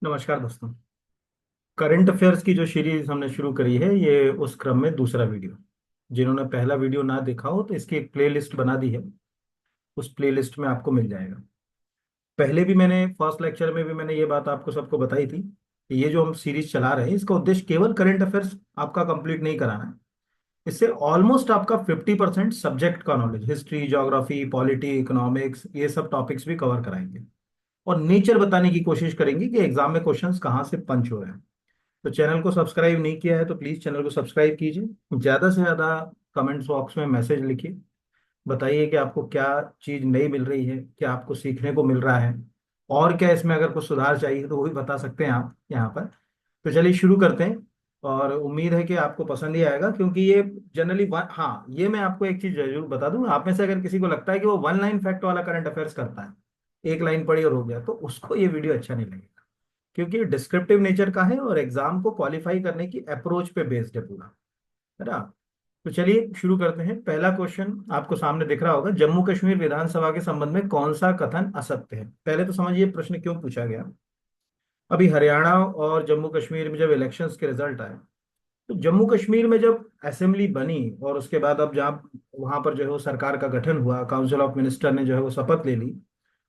नमस्कार दोस्तों। Current affairs की जो सीरीज हमने शुरू करी है, ये उस क्रम में दूसरा वीडियो। जिन्होंने पहला वीडियो ना देखा हो तो इसकी एक प्लेलिस्ट बना दी है। उस प्लेलिस्ट में आपको मिल जाएगा। पहले भी मैंने फर्स्ट लेक्चर में भी मैंने ये बात आपको सबको बताई थी कि ये जो हम सीरीज चला रहे हैं, इसका उद्देश्य केवल करंट अफेयर्स आपका कंप्लीट नहीं कराना है। इससे ऑलमोस्ट आपका 50% सब्जेक्ट का knowledge, history, geography, polity, economics, ये सब टॉपिक्स भी कवर कराएंगे। और नेचर बताने की कोशिश करेंगे कि एग्जाम में क्वेश्चंस कहाँ से पंच हो रहे हैं। तो चैनल को सब्सक्राइब नहीं किया है तो प्लीज चैनल को सब्सक्राइब कीजिए। ज्यादा से ज्यादा कमेंट्स बॉक्स में मैसेज लिखिए। बताइए कि आपको क्या चीज नई मिल रही है, क्या आपको सीखने को मिल रहा है, और क्या इसमें अगर कुछ सुधार चाहिए तो वो भी बता सकते हैं आप यहाँ पर। तो चलिए शुरू करते हैं। और उम्मीद है कि आपको पसंद ही आएगा, क्योंकि ये जनरली हाँ, ये मैं आपको एक चीज जरूर बता दूं, आप में से अगर किसी को लगता है कि वो वन लाइन फैक्ट वाला करंट अफेयर्स करता है, एक लाइन पढ़ी और हो गया, तो उसको ये वीडियो अच्छा नहीं लगेगा। क्योंकि डिस्क्रिप्टिव नेचर का है और एग्जाम को क्वालिफाई करने की अप्रोच पे बेस्ड है पूरा, है ना। तो चलिए शुरू करते हैं। पहला क्वेश्चन आपको सामने दिख रहा होगा, जम्मू कश्मीर विधानसभा के संबंध में कौन सा कथन असत्य है। पहले तो समझिए प्रश्न क्यों पूछा गया। अभी हरियाणा और जम्मू कश्मीर में जब इलेक्शंस के रिजल्ट आए, तो जम्मू कश्मीर में जब असेंबली बनी और उसके बाद अब जहाँ वहां पर जो है वो सरकार का गठन हुआ, काउंसिल ऑफ मिनिस्टर ने जो है वो शपथ ले ली,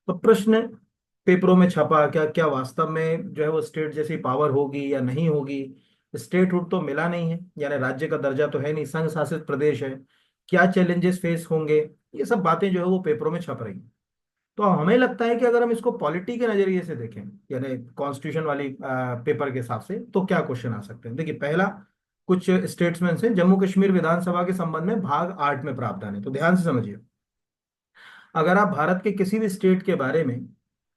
तो प्रश्न पेपरों में छपा क्या क्या वास्तव में जो है वो स्टेट जैसी पावर होगी या नहीं होगी। स्टेटहुड तो मिला नहीं है, यानी राज्य का दर्जा तो है नहीं, संघ शासित प्रदेश है। क्या चैलेंजेस फेस होंगे, ये सब बातें जो है वो पेपरों में छप रही हैं। तो हमें लगता है कि अगर हम इसको पॉलिटी के नजरिए से देखें, यानी कॉन्स्टिट्यूशन वाली पेपर के हिसाब से, तो क्या क्वेश्चन आ सकते हैं। देखिए पहला, कुछ स्टेट्समेंट से जम्मू कश्मीर विधानसभा के संबंध में भाग 8 में प्रावधान है, तो ध्यान से समझिए। अगर आप भारत के किसी भी स्टेट के बारे में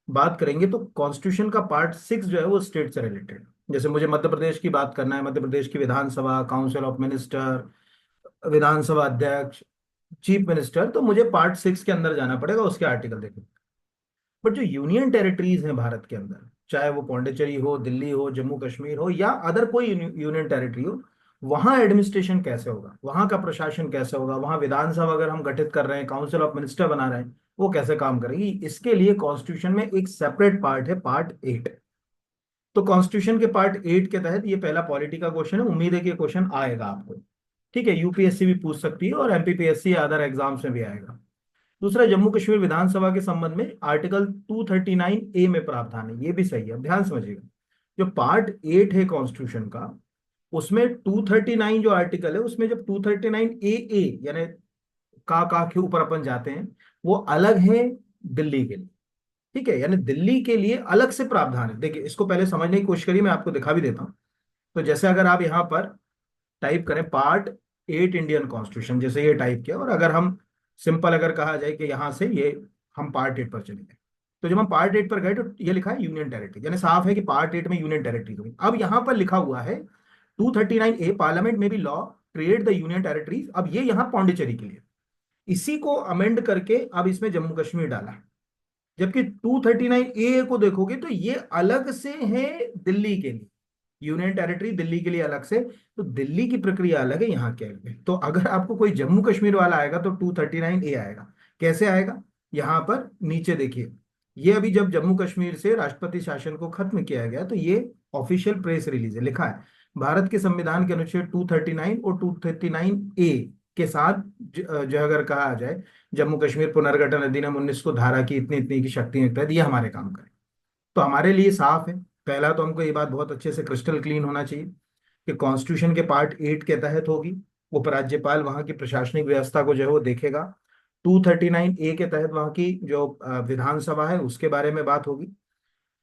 बात करेंगे तो कॉन्स्टिट्यूशन का पार्ट 6 जो है वो स्टेट से रिलेटेड। जैसे मुझे मध्य प्रदेश की बात करना है, मध्य प्रदेश की विधानसभा, काउंसिल ऑफ मिनिस्टर, विधानसभा अध्यक्ष, चीफ मिनिस्टर, तो मुझे पार्ट 6 के अंदर जाना पड़ेगा, उसके आर्टिकल देखो। बट जो यूनियन टेरिटरीज हैं भारत के अंदर, चाहे वो पौंडीचेरी हो, दिल्ली हो, जम्मू कश्मीर हो, या अदर कोई यूनियन टेरिटरी हो, वहां एडमिनिस्ट्रेशन कैसे होगा, वहां का प्रशासन कैसे होगा, वहां विधानसभा अगर हम गठित कर रहे हैं, काउंसिल ऑफ मिनिस्टर बना रहे हैं, वो कैसे काम करेगी, इसके लिए कॉन्स्टिट्यूशन में एक सेपरेट पार्ट है, पार्ट 8। तो कॉन्स्टिट्यूशन के पार्ट 8 के तहत ये पहला पॉलिटी का क्वेश्चन है। उम्मीद है कि क्वेश्चन आएगा आपको। ठीक है, यूपीएससी भी पूछ सकती है और एमपीपीएससी अदर एग्जाम्स में भी आएगा। दूसरा, जम्मू कश्मीर विधानसभा के संबंध में आर्टिकल 239A में प्रावधान है, ये भी सही है। अब ध्यान समझिएगा, जो पार्ट 8 है कॉन्स्टिट्यूशन का, उसमें 239 जो आर्टिकल है, उसमें जब 239AA यानी का के ऊपर अपन जाते हैं, वो अलग है दिल्ली के लिए। ठीक है, यानी दिल्ली के लिए अलग से प्रावधान है। देखिए इसको पहले समझने की कोशिश करिए, मैं आपको दिखा भी देता हूं। तो जैसे अगर आप यहाँ पर टाइप करें पार्ट 8 इंडियन कॉन्स्टिट्यूशन, जैसे ये टाइप किया, और अगर हम सिंपल अगर कहा जाए कि यहाँ से ये हम पार्ट 8 पर चले गए, तो जब हम पार्ट 8 पर गए तो ये लिखा है यूनियन टेरिटरी, यानी साफ है कि पार्ट 8 में यूनियन टेरिटरी होगी। अब यहाँ पर लिखा हुआ है 239A, पार्लियामेंट में भी law create the union territories. अब ये यहाँ पौंडीचेरी के लिए, इसी को अमेंड करके अब इसमें जम्मू कश्मीर डाला है। जबकि 239A को देखोगे तो ये अलग से है दिल्ली के लिए, यूनियन टेरिटरी दिल्ली के लिए अलग से। तो दिल्ली की प्रक्रिया अलग है, यहाँ के अलग है। तो अगर आपको कोई जम्मू कश्मीर वाला आएगा तो 239A आएगा। कैसे आएगा, यहाँ पर नीचे देखिए। ये अभी जब जम्मू कश्मीर से राष्ट्रपति शासन को खत्म किया गया, तो ये ऑफिशियल प्रेस रिलीज है, लिखा है भारत के संविधान के अनुच्छेद 239 और 239A के साथ जो अगर कहा जाए, जम्मू कश्मीर पुनर्गठन अधिनियम 19 को धारा की इतनी इतनी की शक्तियों के तहत ये हमारे काम करें। तो हमारे लिए साफ है। पहला तो हमको ये बात बहुत अच्छे से क्रिस्टल क्लीन होना चाहिए कि कॉन्स्टिट्यूशन के पार्ट 8 के तहत होगी। उपराज्यपाल वहां की प्रशासनिक व्यवस्था को जो है वो देखेगा। 239A के तहत वहां की जो विधानसभा है उसके बारे में बात होगी।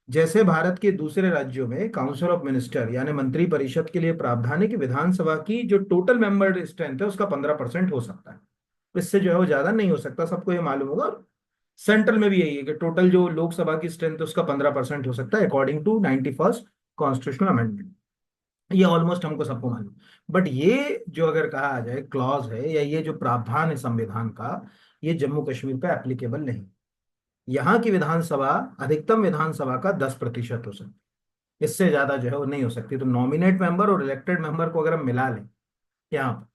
जैसे भारत के दूसरे राज्यों में काउंसिल ऑफ मिनिस्टर यानी मंत्री परिषद के लिए प्रावधान है कि विधानसभा की जो टोटल मेंबर स्ट्रेंथ है उसका 15% हो सकता है। इससे जो है वो ज्यादा नहीं हो सकता, सबको ये मालूम होगा। सेंट्रल में भी यही है कि टोटल जो लोकसभा की स्ट्रेंथ है उसका 15% हो सकता है, according to 91st constitutional amendment. ये ऑलमोस्ट हमको सबको मालूम। बट ये जो अगर कहा जाए क्लॉज है या ये जो प्रावधान है संविधान का, ये जम्मू कश्मीर पे एप्लीकेबल नहीं। यहाँ की विधानसभा, अधिकतम विधानसभा का 10% हो सकती है, इससे ज्यादा जो है वो नहीं हो सकती। तो नॉमिनेट मेंबर और इलेक्टेड मेंबर को अगर हम मिला लें यहाँ पर,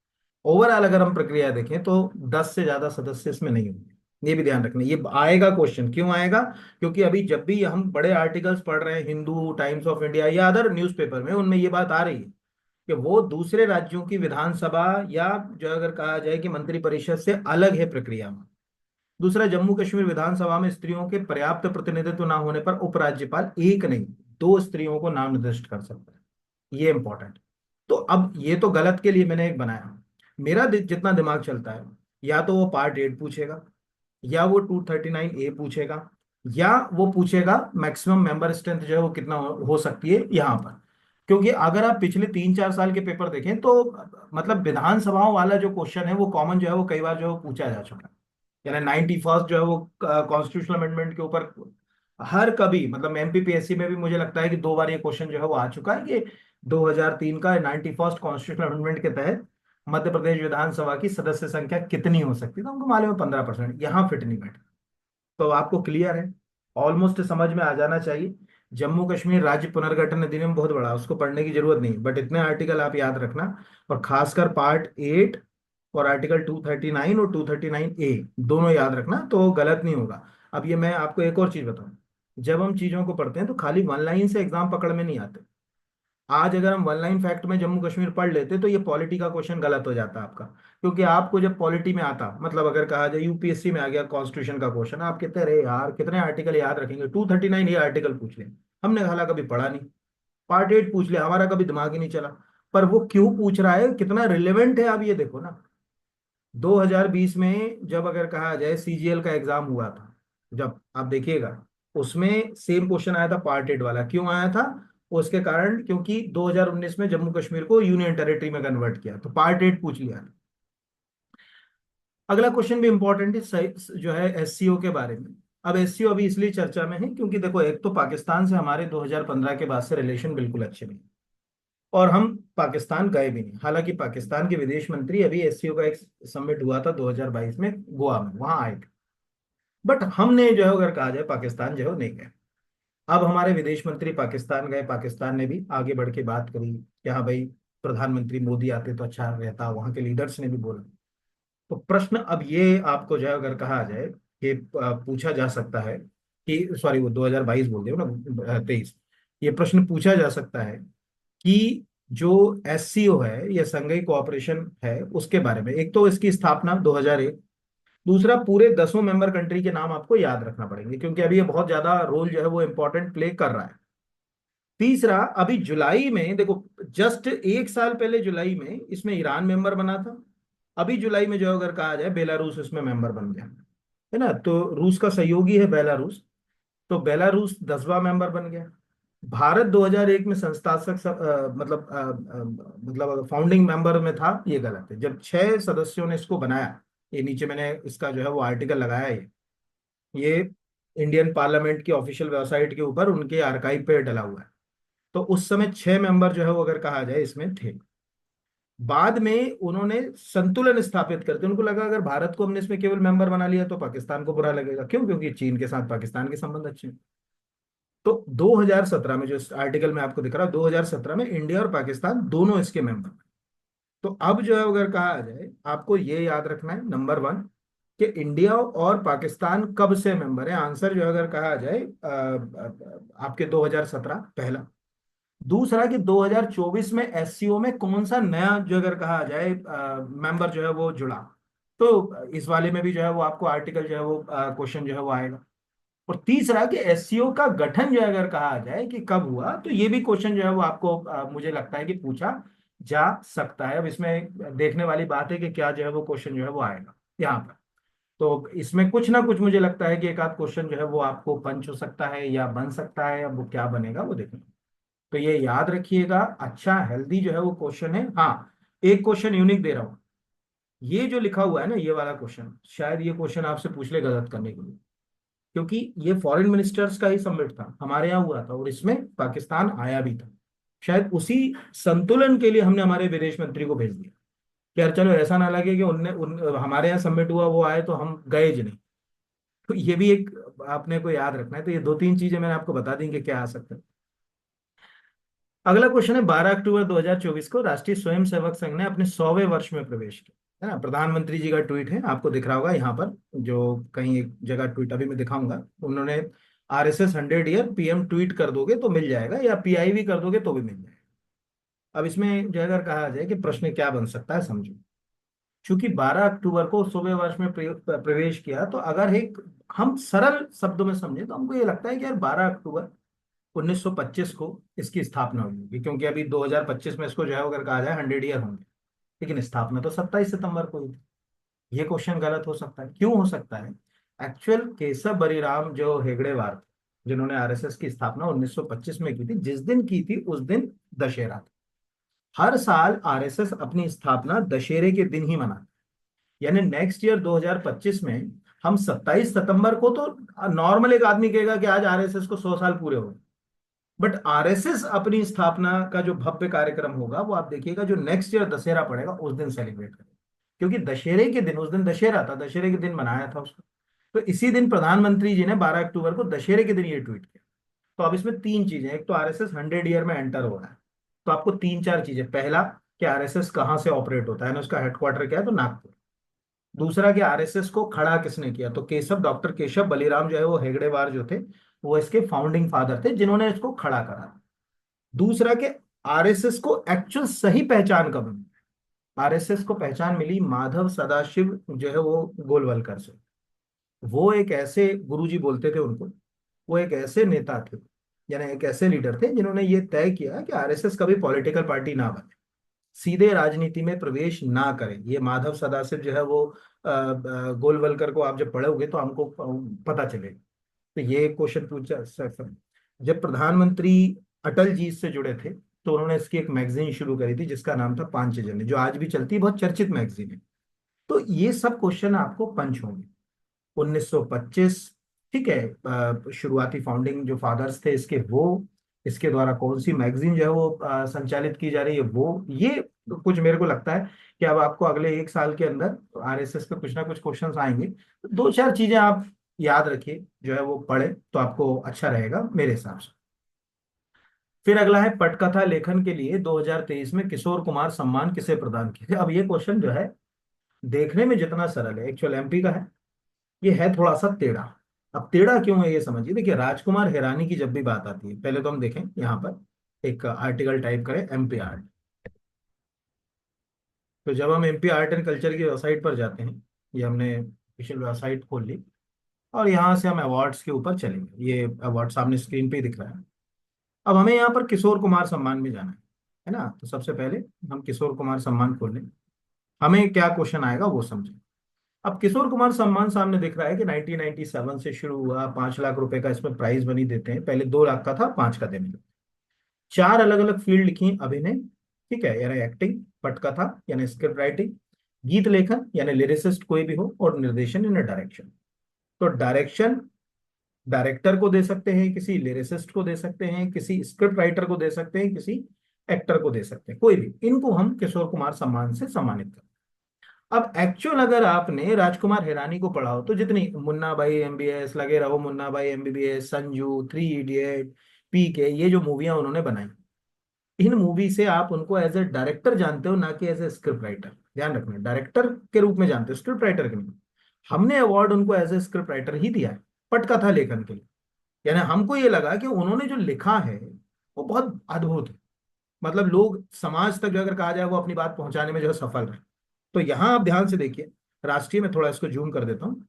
ओवरऑल अगर हम प्रक्रिया देखें तो 10 से ज्यादा सदस्य इसमें नहीं होंगे। ये भी ध्यान रखना, ये आएगा क्वेश्चन, क्यों आएगा? क्योंकि अभी जब भी हम बड़े आर्टिकल्स पढ़ रहे हैं, हिंदू, टाइम्स ऑफ इंडिया या अदर न्यूज़पेपर में, उनमें ये बात आ रही है कि वो दूसरे राज्यों की विधानसभा या जो अगर कहा जाए कि मंत्री परिषद से अलग है प्रक्रिया में। दूसरा, जम्मू कश्मीर विधानसभा में स्त्रियों के पर्याप्त प्रतिनिधित्व न होने पर उपराज्यपाल एक नहीं, दो स्त्रियों को नाम निर्दिष्ट कर सकता है। ये इंपॉर्टेंट। तो अब ये तो गलत के लिए मैंने एक बनाया। मेरा जितना दिमाग चलता है, या तो वो पार्ट 8 पूछेगा, या वो 239A पूछेगा, या वो पूछेगा मैक्सिमम मेंबर स्ट्रेंथ जो है वो कितना हो सकती है यहाँ पर। क्योंकि अगर आप पिछले 3-4 साल के पेपर देखें तो मतलब विधानसभाओं वाला जो क्वेश्चन है वो कॉमन जो है वो कई बार जो है वो पूछा जा चुका है। यानी 91st जो है वो कॉन्स्टिट्यूशनल अमेंडमेंट के ऊपर हर कभी, मतलब एमपीपीएससी में भी मुझे लगता है कि 2 बार ये क्वेश्चन जो है वो आ चुका है कि 2003 का 91st कॉन्स्टिट्यूशनल अमेंडमेंट के तहत मध्य प्रदेश विधानसभा की सदस्य संख्या कितनी हो सकती है, तो हमको मालूम है 15%, यहाँ फिट नहीं बैठता। तो आपको क्लियर है, ऑलमोस्ट समझ में आ जाना चाहिए। जम्मू कश्मीर राज्य पुनर्गठन अधिनियम बहुत बड़ा है, उसको पढ़ने की जरूरत नहीं, बट इतने आर्टिकल आप याद रखना। और खासकर पार्ट 8 और आर्टिकल 239 और 239A दोनों याद रखना, तो गलत नहीं होगा। अब ये मैं आपको एक और चीज बताऊं, जब हम चीजों को पढ़ते हैं तो खाली वन लाइन से एग्जाम पकड़ में नहीं आते। आज अगर हम वन लाइन फैक्ट में जम्मू कश्मीर पढ़ लेते तो ये पॉलिटी का क्वेश्चन गलत हो जाता आपका। क्योंकि आपको जब पॉलिटी में आता, मतलब अगर कहा जाए यूपीएससी में आ गया कॉन्स्टिट्यूशन का क्वेश्चन, आप कहते रहे यार कितने आर्टिकल याद रखेंगे, 239 ये आर्टिकल पूछ ले। हमने हालांकि कभी पढ़ा नहीं। पार्ट 8 पूछ ले, हमारा कभी दिमाग ही नहीं चला। पर वो क्यों पूछ रहा है, कितना रिलेवेंट है, आप ये देखो ना। 2020 में जब अगर कहा जाए सीजीएल का एग्जाम हुआ था, जब आप देखिएगा उसमें सेम क्वेश्चन आया था पार्ट 8 वाला। क्यों आया था? उसके कारण क्योंकि 2019 में जम्मू कश्मीर को यूनियन टेरिटरी में कन्वर्ट किया, तो पार्ट 8 पूछ लिया। अगला क्वेश्चन भी इंपॉर्टेंट है जो है एससीओ के बारे में। अब एससीओ अभी इसलिए चर्चा में है क्योंकि देखो, एक तो पाकिस्तान से हमारे 2015 के बाद से रिलेशन बिल्कुल अच्छे नहीं, और हम पाकिस्तान गए भी नहीं। हालांकि पाकिस्तान के विदेश मंत्री, अभी एससीओ का एक समिट हुआ था 2022 में गोवा में, वहां आए थे। बट हमने जो है अगर कहा जाए पाकिस्तान जो है वो नहीं गए। अब हमारे विदेश मंत्री पाकिस्तान गए, पाकिस्तान ने भी आगे बढ़ के बात करी कि हाँ भाई, प्रधानमंत्री मोदी आते तो अच्छा रहता, वहां के लीडर्स ने भी बोला। तो प्रश्न अब ये आपको जो है अगर कहा जाए कि पूछा जा सकता है कि, सॉरी वो 2022 बोल रहे हो ना, 23, ये प्रश्न पूछा जा सकता है कि जो एससीओ है, ये संघीय कोऑपरेशन है, उसके बारे में। एक तो इसकी स्थापना 2001, दूसरा पूरे 10 मेंबर कंट्री के नाम आपको याद रखना पड़ेंगे क्योंकि अभी ये बहुत ज्यादा रोल जो है वो इंपॉर्टेंट प्ले कर रहा है। तीसरा, अभी जुलाई में देखो, जस्ट 1 साल पहले जुलाई में इसमें ईरान मेंबर बना था। अभी जुलाई में जो अगर कहा जाए बेलारूस इसमें मेंबर बन गया है ना, तो रूस का सहयोगी है बेलारूस, तो बेलारूस 10वां मेंबर बन गया। भारत 2001 में संस्थापक मतलब फाउंडिंग मेंबर में था, ये गलत है। जब 6 सदस्यों ने इसको बनाया, ये नीचे मैंने इसका जो है वो आर्टिकल लगाया है, ये इंडियन पार्लियामेंट की ऑफिशियल वेबसाइट के ऊपर उनके आर्काइव पे डला हुआ है। तो उस समय 6 मेंबर जो है वो अगर कहा जाए इसमें थे। बाद में उन्होंने संतुलन स्थापित करते, उनको लगा अगर भारत को हमने इसमें केवल मेंबर बना लिया तो पाकिस्तान को बुरा लगेगा। क्यों? क्योंकि चीन के साथ पाकिस्तान के संबंध अच्छे हैं। तो 2017 में जो आर्टिकल में आपको दिख रहा है, 2017 में इंडिया और पाकिस्तान दोनों इसके मेंबर। तो अब जो है अगर कहा जाए, आपको ये याद रखना है, नंबर 1, कि इंडिया और पाकिस्तान कब से मेंबर है। आंसर जो है अगर कहा जाए आपके 2017 पहला। दूसरा कि 2024 में एससीओ में कौन सा नया जो अगर कहा जाए मेंबर जो है वो जुड़ा, तो इस वाले में भी जो है वो आपको आर्टिकल जो है वो क्वेश्चन जो है वो आएगा। और तीसरा कि एससीओ का गठन जो है अगर कहा जाए कि कब हुआ, तो ये भी क्वेश्चन जो है वो आपको मुझे लगता है कि पूछा जा सकता है। अब इसमें देखने वाली बात है कि क्या जो है वो क्वेश्चन जो है वो आएगा यहाँ पर। तो इसमें कुछ ना कुछ मुझे लगता है कि एक आध क्वेश्चन जो है वो आपको पंच हो सकता है या बन सकता है। अब वो क्या बनेगा वो देखना। तो ये याद रखिएगा, अच्छा हेल्दी जो है वो क्वेश्चन है। हाँ, एक क्वेश्चन यूनिक दे रहा हूँ। ये जो लिखा हुआ है ना, ये वाला क्वेश्चन, शायद ये क्वेश्चन आपसे पूछ ले गलत करने के लिए, क्योंकि ये फॉरेन मिनिस्टर्स का ही समिट था, हमारे यहाँ हुआ था और इसमें पाकिस्तान आया भी था। शायद उसी संतुलन के लिए हमने हमारे विदेश मंत्री को भेज दिया कि यार चलो ऐसा ना लगे कि हमारे यहाँ समिट हुआ, वो आए तो हम गए ज नहीं। तो ये भी एक आपने को याद रखना है। तो ये 2-3 चीजें मैंने आपको बता दी कि क्या आ सकता है। अगला क्वेश्चन है, 12 अक्टूबर 2024 को राष्ट्रीय स्वयंसेवक संघ ने अपने 100वें वर्ष में प्रवेश किया। है ना, प्रधानमंत्री जी का ट्वीट है, आपको दिख रहा होगा यहाँ पर, जो कहीं एक जगह ट्वीट अभी मैं दिखाऊंगा। उन्होंने RSS 100 ईयर PM ट्वीट कर दोगे तो मिल जाएगा, या PIV कर दोगे तो भी मिल जाएगा। अब इसमें जो अगर कहा जाए कि प्रश्न क्या बन सकता है, समझो। चूंकि 12 अक्टूबर को सुबह वर्ष में प्रवेश किया, तो अगर एक हम सरल शब्दों में समझे तो हमको ये लगता है कि यार 12 अक्टूबर 1925 को इसकी स्थापना हुई होगी, क्योंकि अभी 2025 में इसको जो है अगर कहा जाए 100 ईयर होंगे। लेकिन स्थापना तो 27 सितंबर को हुई थी। ये क्वेश्चन गलत हो सकता है, क्यों हो सकता है? एक्चुअल केशव बरीराम जो हेगड़ेवार थे, जिन्होंने RSS की स्थापना 1925 में की थी, जिस दिन की थी उस दिन दशहरा था। हर साल RSS अपनी स्थापना दशहरे के दिन ही मनाता है। यानी नेक्स्ट ईयर 2025 में हम 27 सितंबर को, तो नॉर्मल एक आदमी कहेगा कि आज RSS को 100 साल पूरे हो गए। बट RSS अपनी स्थापना का जो भव्य कार्यक्रम होगा, वो आप देखिएगा, जो नेक्स्ट ईयर दशहरा पड़ेगा उस दिन सेलिब्रेट करेंगे। क्योंकि दशहरे के दिन, उस दिन दशहरा था, दशहरे के दिन मनाया था उसको। तो इसी दिन प्रधानमंत्री जी ने 12 अक्टूबर को दशहरे के दिन ये ट्वीट किया। तो अब इसमें तीन चीजें, एक तो RSS 100 ईयर में एंटर हो रहा है, तो आपको तीन चार चीजें, पहला कि RSS कहाँ से ऑपरेट होता है ना, उसका हेडक्वार्टर क्या है, तो नागपुर। दूसरा कि RSS को खड़ा किसने किया, तो डॉक्टर केशव बलीराम जो है वो हेगड़ेवार जो थे, वो इसके फाउंडिंग फादर थे जिन्होंने इसको खड़ा करा। दूसरा कि RSS को एक्चुअल सही पहचान कब मिली। RSS को पहचान मिली माधव सदाशिव जो है वो गोलवलकर से। वो एक ऐसे गुरुजी बोलते थे उनको, वो एक ऐसे नेता थे, यानी एक ऐसे लीडर थे जिन्होंने ये तय किया कि RSS कभी पॉलिटिकल पार्टी ना बने, सीधे राजनीति में प्रवेश ना करें। ये माधव सदाशिव जो है वो गोलवलकर को आप जब पढ़ोगे तो हमको पता चलेगा। तो ये क्वेश्चन पूछा सर। जब प्रधानमंत्री अटल जी इससे जुड़े थे, तो उन्होंने इसकी एक मैगजीन शुरू करी थी जिसका नाम था पांचजन्य, जो आज भी चलती है, बहुत चर्चित मैगजीन है। तो ये सब क्वेश्चन आपको पंच होंगे। 1925, ठीक है, शुरुआती फाउंडिंग जो फादर्स थे इसके, वो इसके द्वारा कौन सी मैगजीन जो है वो संचालित की जा रही है, वो ये कुछ मेरे को लगता है कि अब आपको अगले एक साल के अंदर RSS पे कुछ ना कुछ क्वेश्चंस आएंगे। तो दो चार चीजें आप याद रखिए, जो है वो पढ़े तो आपको अच्छा रहेगा मेरे हिसाब से। फिर अगला है, पटकथा लेखन के लिए 2023 में किशोर कुमार सम्मान किसे प्रदान किया। अब ये क्वेश्चन जो है देखने में जितना सरल है, एक्चुअल MP का है, ये है थोड़ा सा टेढ़ा। अब टेढ़ा क्यों है ये समझिए। देखिए, राजकुमार हिरानी की जब भी बात आती है, पहले तो हम देखें यहाँ पर एक आर्टिकल टाइप करें MP आर्ट। तो जब हम MP आर्ट एंड कल्चर की वेबसाइट पर जाते हैं, ये हमने ऑफिशियल वेबसाइट खोल ली, और यहाँ से हम अवार्ड्स के ऊपर चलेंगे। ये अवार्ड सामने स्क्रीन पे ही दिख रहा है। अब हमें यहाँ पर किशोर कुमार सम्मान में जाना है ना। तो सबसे पहले हम किशोर कुमार सम्मान खोल लें, हमें क्या क्वेश्चन आएगा वो समझें। अब किशोर कुमार सम्मान सामने दिख रहा है कि 1997 से शुरू हुआ, 5 लाख रुपए का इसमें प्राइज मनी देते हैं, पहले 2 लाख का था, 5 का देने लगे। चार अलग अलग फील्ड लिखी, अभिनय, ठीक है, यानी एक्टिंग, पटकथा यानी स्क्रिप्ट राइटिंग, गीत लेखन यानी लिरिसिस्ट कोई भी हो, और निर्देशन यानी डायरेक्शन। तो डायरेक्शन डायरेक्टर को दे सकते हैं, किसी लिरिसिस्ट को दे सकते हैं, किसी स्क्रिप्ट राइटर को दे सकते हैं, किसी एक्टर को दे सकते हैं, कोई भी, इनको हम किशोर कुमार सम्मान से सम्मानित करते हैं। अब एक्चुअल अगर आपने राजकुमार हिरानी को पढ़ा हो, तो जितनी मुन्ना भाई MBBS, लगे रहो मुन्ना भाई MBBS, संजू, 3 इडियट, PK, ये जो मूवियां उन्होंने बनाई, इन मूवी से आप उनको एज ए डायरेक्टर जानते हो, ना कि एज ए स्क्रिप्ट राइटर। ध्यान रखना, डायरेक्टर के रूप में जानते हो, स्क्रिप्ट राइटर के नहीं। हमने अवार्ड उनको एज ए स्क्रिप्ट राइटर ही दिया है, पटकथा लेखन के लिए। यानी हमको ये लगा कि उन्होंने जो लिखा है वो बहुत अद्भुत है, मतलब लोग समाज तक जो अगर कहा जाए वो अपनी बात पहुंचाने में जो है सफल रहे। तो यहाँ आप ध्यान से देखिए, राष्ट्रीय में थोड़ा इसको जूम कर देता हूँ,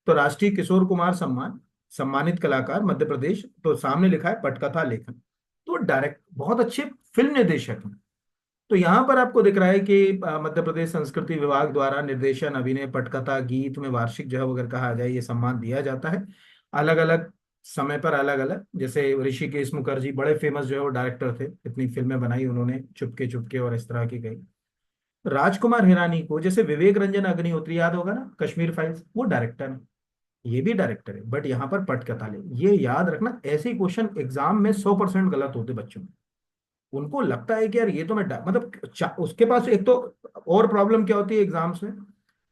तो राष्ट्रीय किशोर कुमार सम्मान, सम्मानित कलाकार मध्य प्रदेश, तो सामने लिखा है पटकथा लेखन। तो डायरेक्ट बहुत अच्छे फिल्म निर्देशक हैं। तो यहाँ पर आपको दिख रहा है कि मध्य प्रदेश संस्कृति विभाग द्वारा निर्देशन, अभिनय, पटकथा, गीत में वार्षिक जो है वो अगर कहा जाए ये सम्मान दिया जाता है, अलग अलग समय पर अलग अलग। जैसे ऋषिकेश मुखर्जी बड़े फेमस जो है वो डायरेक्टर थे, इतनी फिल्में बनाई उन्होंने, चुपके चुपके और इस तरह की गई। राजकुमार हिरानी को जैसे विवेक रंजन अग्निहोत्री याद होगा ना, कश्मीर फाइल्स, वो डायरेक्टर है, ये भी डायरेक्टर है, बट यहाँ पर पटकथा ले, ये याद रखना। ऐसे क्वेश्चन एग्जाम में 100% गलत होते बच्चों में। उनको लगता है कि यार ये तो मैं मतलब उसके पास एक तो और प्रॉब्लम क्या होती है एग्जाम्स में,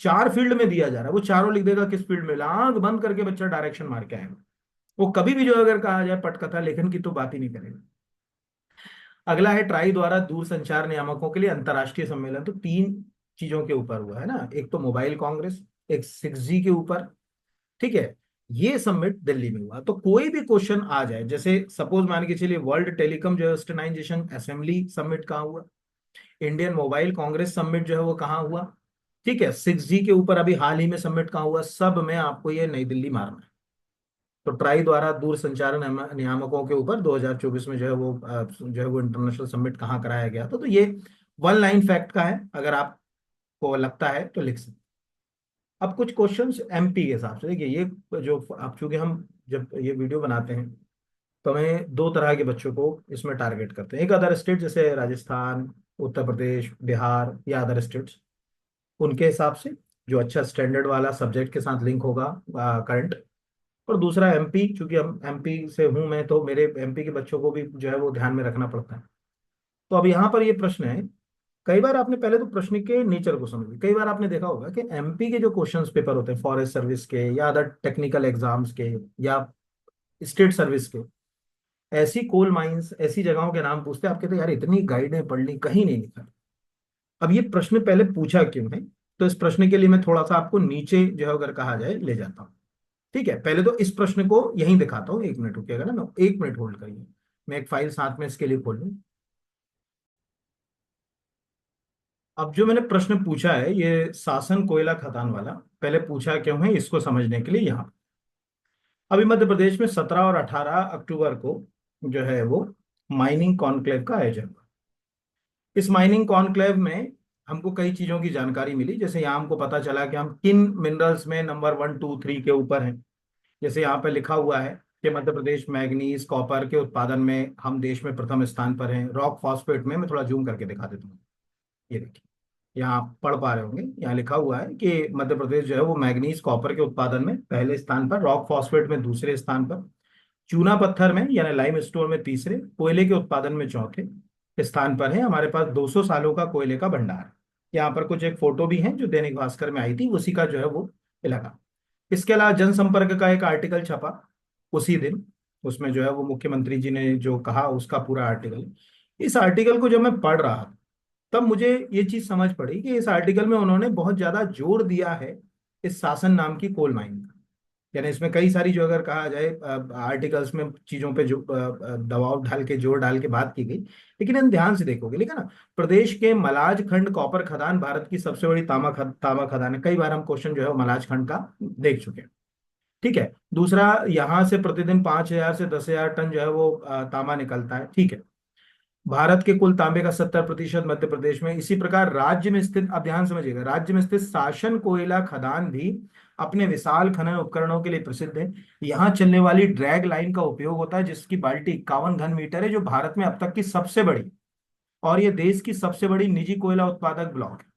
चार फील्ड में दिया जा रहा है, वो चारों लिख देगा किस फील्ड में, आंख बंद करके बच्चा डायरेक्शन मार के आएगा। वो कभी भी जो अगर कहा जाए पटकथा लेखन की तो बात ही नहीं करेगा। अगला है ट्राई द्वारा दूर संचार नियामकों के लिए अंतर्राष्ट्रीय सम्मेलन। तो तीन चीजों के ऊपर हुआ है ना, एक तो मोबाइल कांग्रेस, एक 6G के ऊपर, ठीक है। ये समिट दिल्ली में हुआ। तो कोई भी क्वेश्चन आ जाए, जैसे सपोज मान के चलिए वर्ल्ड टेलीकॉम जो है वेस्टर्नाइजेशन असेंबली समिट कहाँ हुआ, इंडियन मोबाइल कांग्रेस समिट जो है वो कहाँ हुआ, ठीक है, 6G के ऊपर अभी हाल ही में समिट कहाँ हुआ, सब में आपको ये नई दिल्ली मारना है। तो ट्राई द्वारा दूर संचार नियामकों के ऊपर 2024 में जो है वो जो है वो इंटरनेशनल समिट कहाँ कराया गया था। तो ये वन लाइन फैक्ट का है, अगर आपको लगता है तो लिख सकते। अब कुछ क्वेश्चंस एमपी के हिसाब से देखिए, ये जो आप, चूंकि हम जब ये वीडियो बनाते हैं तो हमें दो तरह के बच्चों को इसमें टारगेट करते हैं। एक अदर स्टेट जैसे राजस्थान, उत्तर प्रदेश, बिहार या अदर स्टेट्स, उनके हिसाब से जो अच्छा स्टैंडर्ड वाला सब्जेक्ट के साथ लिंक होगा करंट। और दूसरा एमपी, चूंकि हम एमपी से हूं मैं, तो मेरे एमपी के बच्चों को भी जो है वो ध्यान में रखना पड़ता है। तो अब यहाँ पर ये प्रश्न है, कई बार आपने पहले तो प्रश्न के नेचर को समझिए। कई बार आपने देखा होगा कि एमपी के जो क्वेश्चंस पेपर होते हैं फॉरेस्ट सर्विस के या अदर टेक्निकल एग्जाम्स के या स्टेट सर्विस के, ऐसी कोल माइंस, ऐसी जगहों के नाम पूछते हैं, आप कहते हैं यार इतनी गाइडें पढ़ ली, कहीं नहीं लिखा। अब ये प्रश्न पहले पूछा क्यों है, तो इस प्रश्न के लिए मैं थोड़ा सा आपको नीचे जो है अगर कहा जाए ले जाता हूँ। ठीक है, पहले तो इस प्रश्न को यहीं दिखाता हूँ, 1 मिनट रुकिएगा ना, मैं 1 मिनट होल्ड करिए, मैं एक फाइल साथ में इसके लिए खोल लूँ। अब जो मैंने प्रश्न पूछा है ये सासन कोयला खदान वाला, पहले पूछा क्यों है इसको समझने के लिए यहाँ, अभी मध्य प्रदेश में 17 और 18 अक्टूबर को जो है वो माइनिंग कॉन्क्लेव का आयोजन हुआ। इस माइनिंग कॉन्क्लेव में हमको कई चीजों की जानकारी मिली, जैसे यहाँ हमको पता चला कि हम किन मिनरल्स में नंबर 1 2 3 के ऊपर हैं। जैसे यहाँ पे लिखा हुआ है कि मध्य प्रदेश मैग्नीज कॉपर के उत्पादन में हम देश में प्रथम स्थान पर हैं। रॉक फॉस्फेट में, मैं थोड़ा जूम करके दिखा देता हूँ, ये देखिए, यहाँ आप पढ़ पा रहे होंगे, यहाँ लिखा हुआ है कि मध्य प्रदेश जो है वो मैग्नीज कॉपर के उत्पादन में पहले स्थान पर, रॉक फॉस्फेट में दूसरे स्थान पर, चूना पत्थर में यानी लाइम स्टोन में तीसरे, कोयले के उत्पादन में चौथे स्थान पर है। हमारे पास 200 सालों का कोयले का भंडार है। यहाँ पर कुछ एक फोटो भी है जो दैनिक भास्कर में आई थी, उसी का जो है वो इलाका। इसके अलावा जनसंपर्क का एक आर्टिकल छपा उसी दिन, उसमें जो है वो मुख्यमंत्री जी ने जो कहा उसका पूरा आर्टिकल। इस आर्टिकल को जब मैं पढ़ रहा था तब मुझे ये चीज समझ पड़ी कि इस आर्टिकल में उन्होंने बहुत ज्यादा जोर दिया है इस शासन नाम की कोल माइन का। यानी इसमें कई सारी, जो अगर कहा जाए आर्टिकल्स में चीजों पे जो दबाव डाल के, जोर डाल के बात की गई, लेकिन इन ध्यान से देखोगे, लिखा ना, प्रदेश के मलाज खंड कॉपर खदान भारत की सबसे बड़ी तांबा खदान है। कई बार हम क्वेश्चन जो है वो मलाज खंड का देख चुके हैं, ठीक है। दूसरा, यहाँ से प्रतिदिन 5,000 से 10,000 टन जो है वो तांबा निकलता है, ठीक है। भारत के कुल तांबे का 70% मध्य प्रदेश में। इसी प्रकार राज्य में स्थित, अब ध्यान समझिएगा, राज्य में स्थित शासन कोयला खदान भी अपने विशाल खनन उपकरणों के लिए प्रसिद्ध है। यहाँ चलने वाली ड्रैग लाइन का उपयोग होता है जिसकी बाल्टी 51 घन मीटर है, जो भारत में अब तक की सबसे बड़ी, और ये देश की सबसे बड़ी निजी कोयला उत्पादक ब्लॉक है।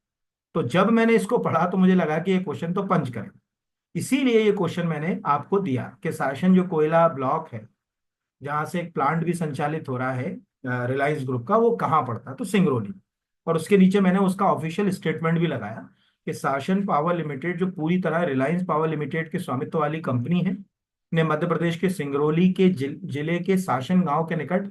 तो जब मैंने इसको पढ़ा तो मुझे लगा कि ये क्वेश्चन तो पंच करें, इसीलिए ये क्वेश्चन मैंने आपको दिया कि शासन जो कोयला ब्लॉक है, जहां से एक प्लांट भी संचालित हो रहा है रिलायंस ग्रुप का, वो कहाँ पड़ता है, तो सिंगरौली। और उसके नीचे मैंने उसका ऑफिशियल स्टेटमेंट भी लगाया कि शासन पावर लिमिटेड, जो पूरी तरह रिलायंस पावर लिमिटेड के स्वामित्व वाली कंपनी है, ने मध्य प्रदेश के सिंगरौली के जिले के शासन गांव के निकट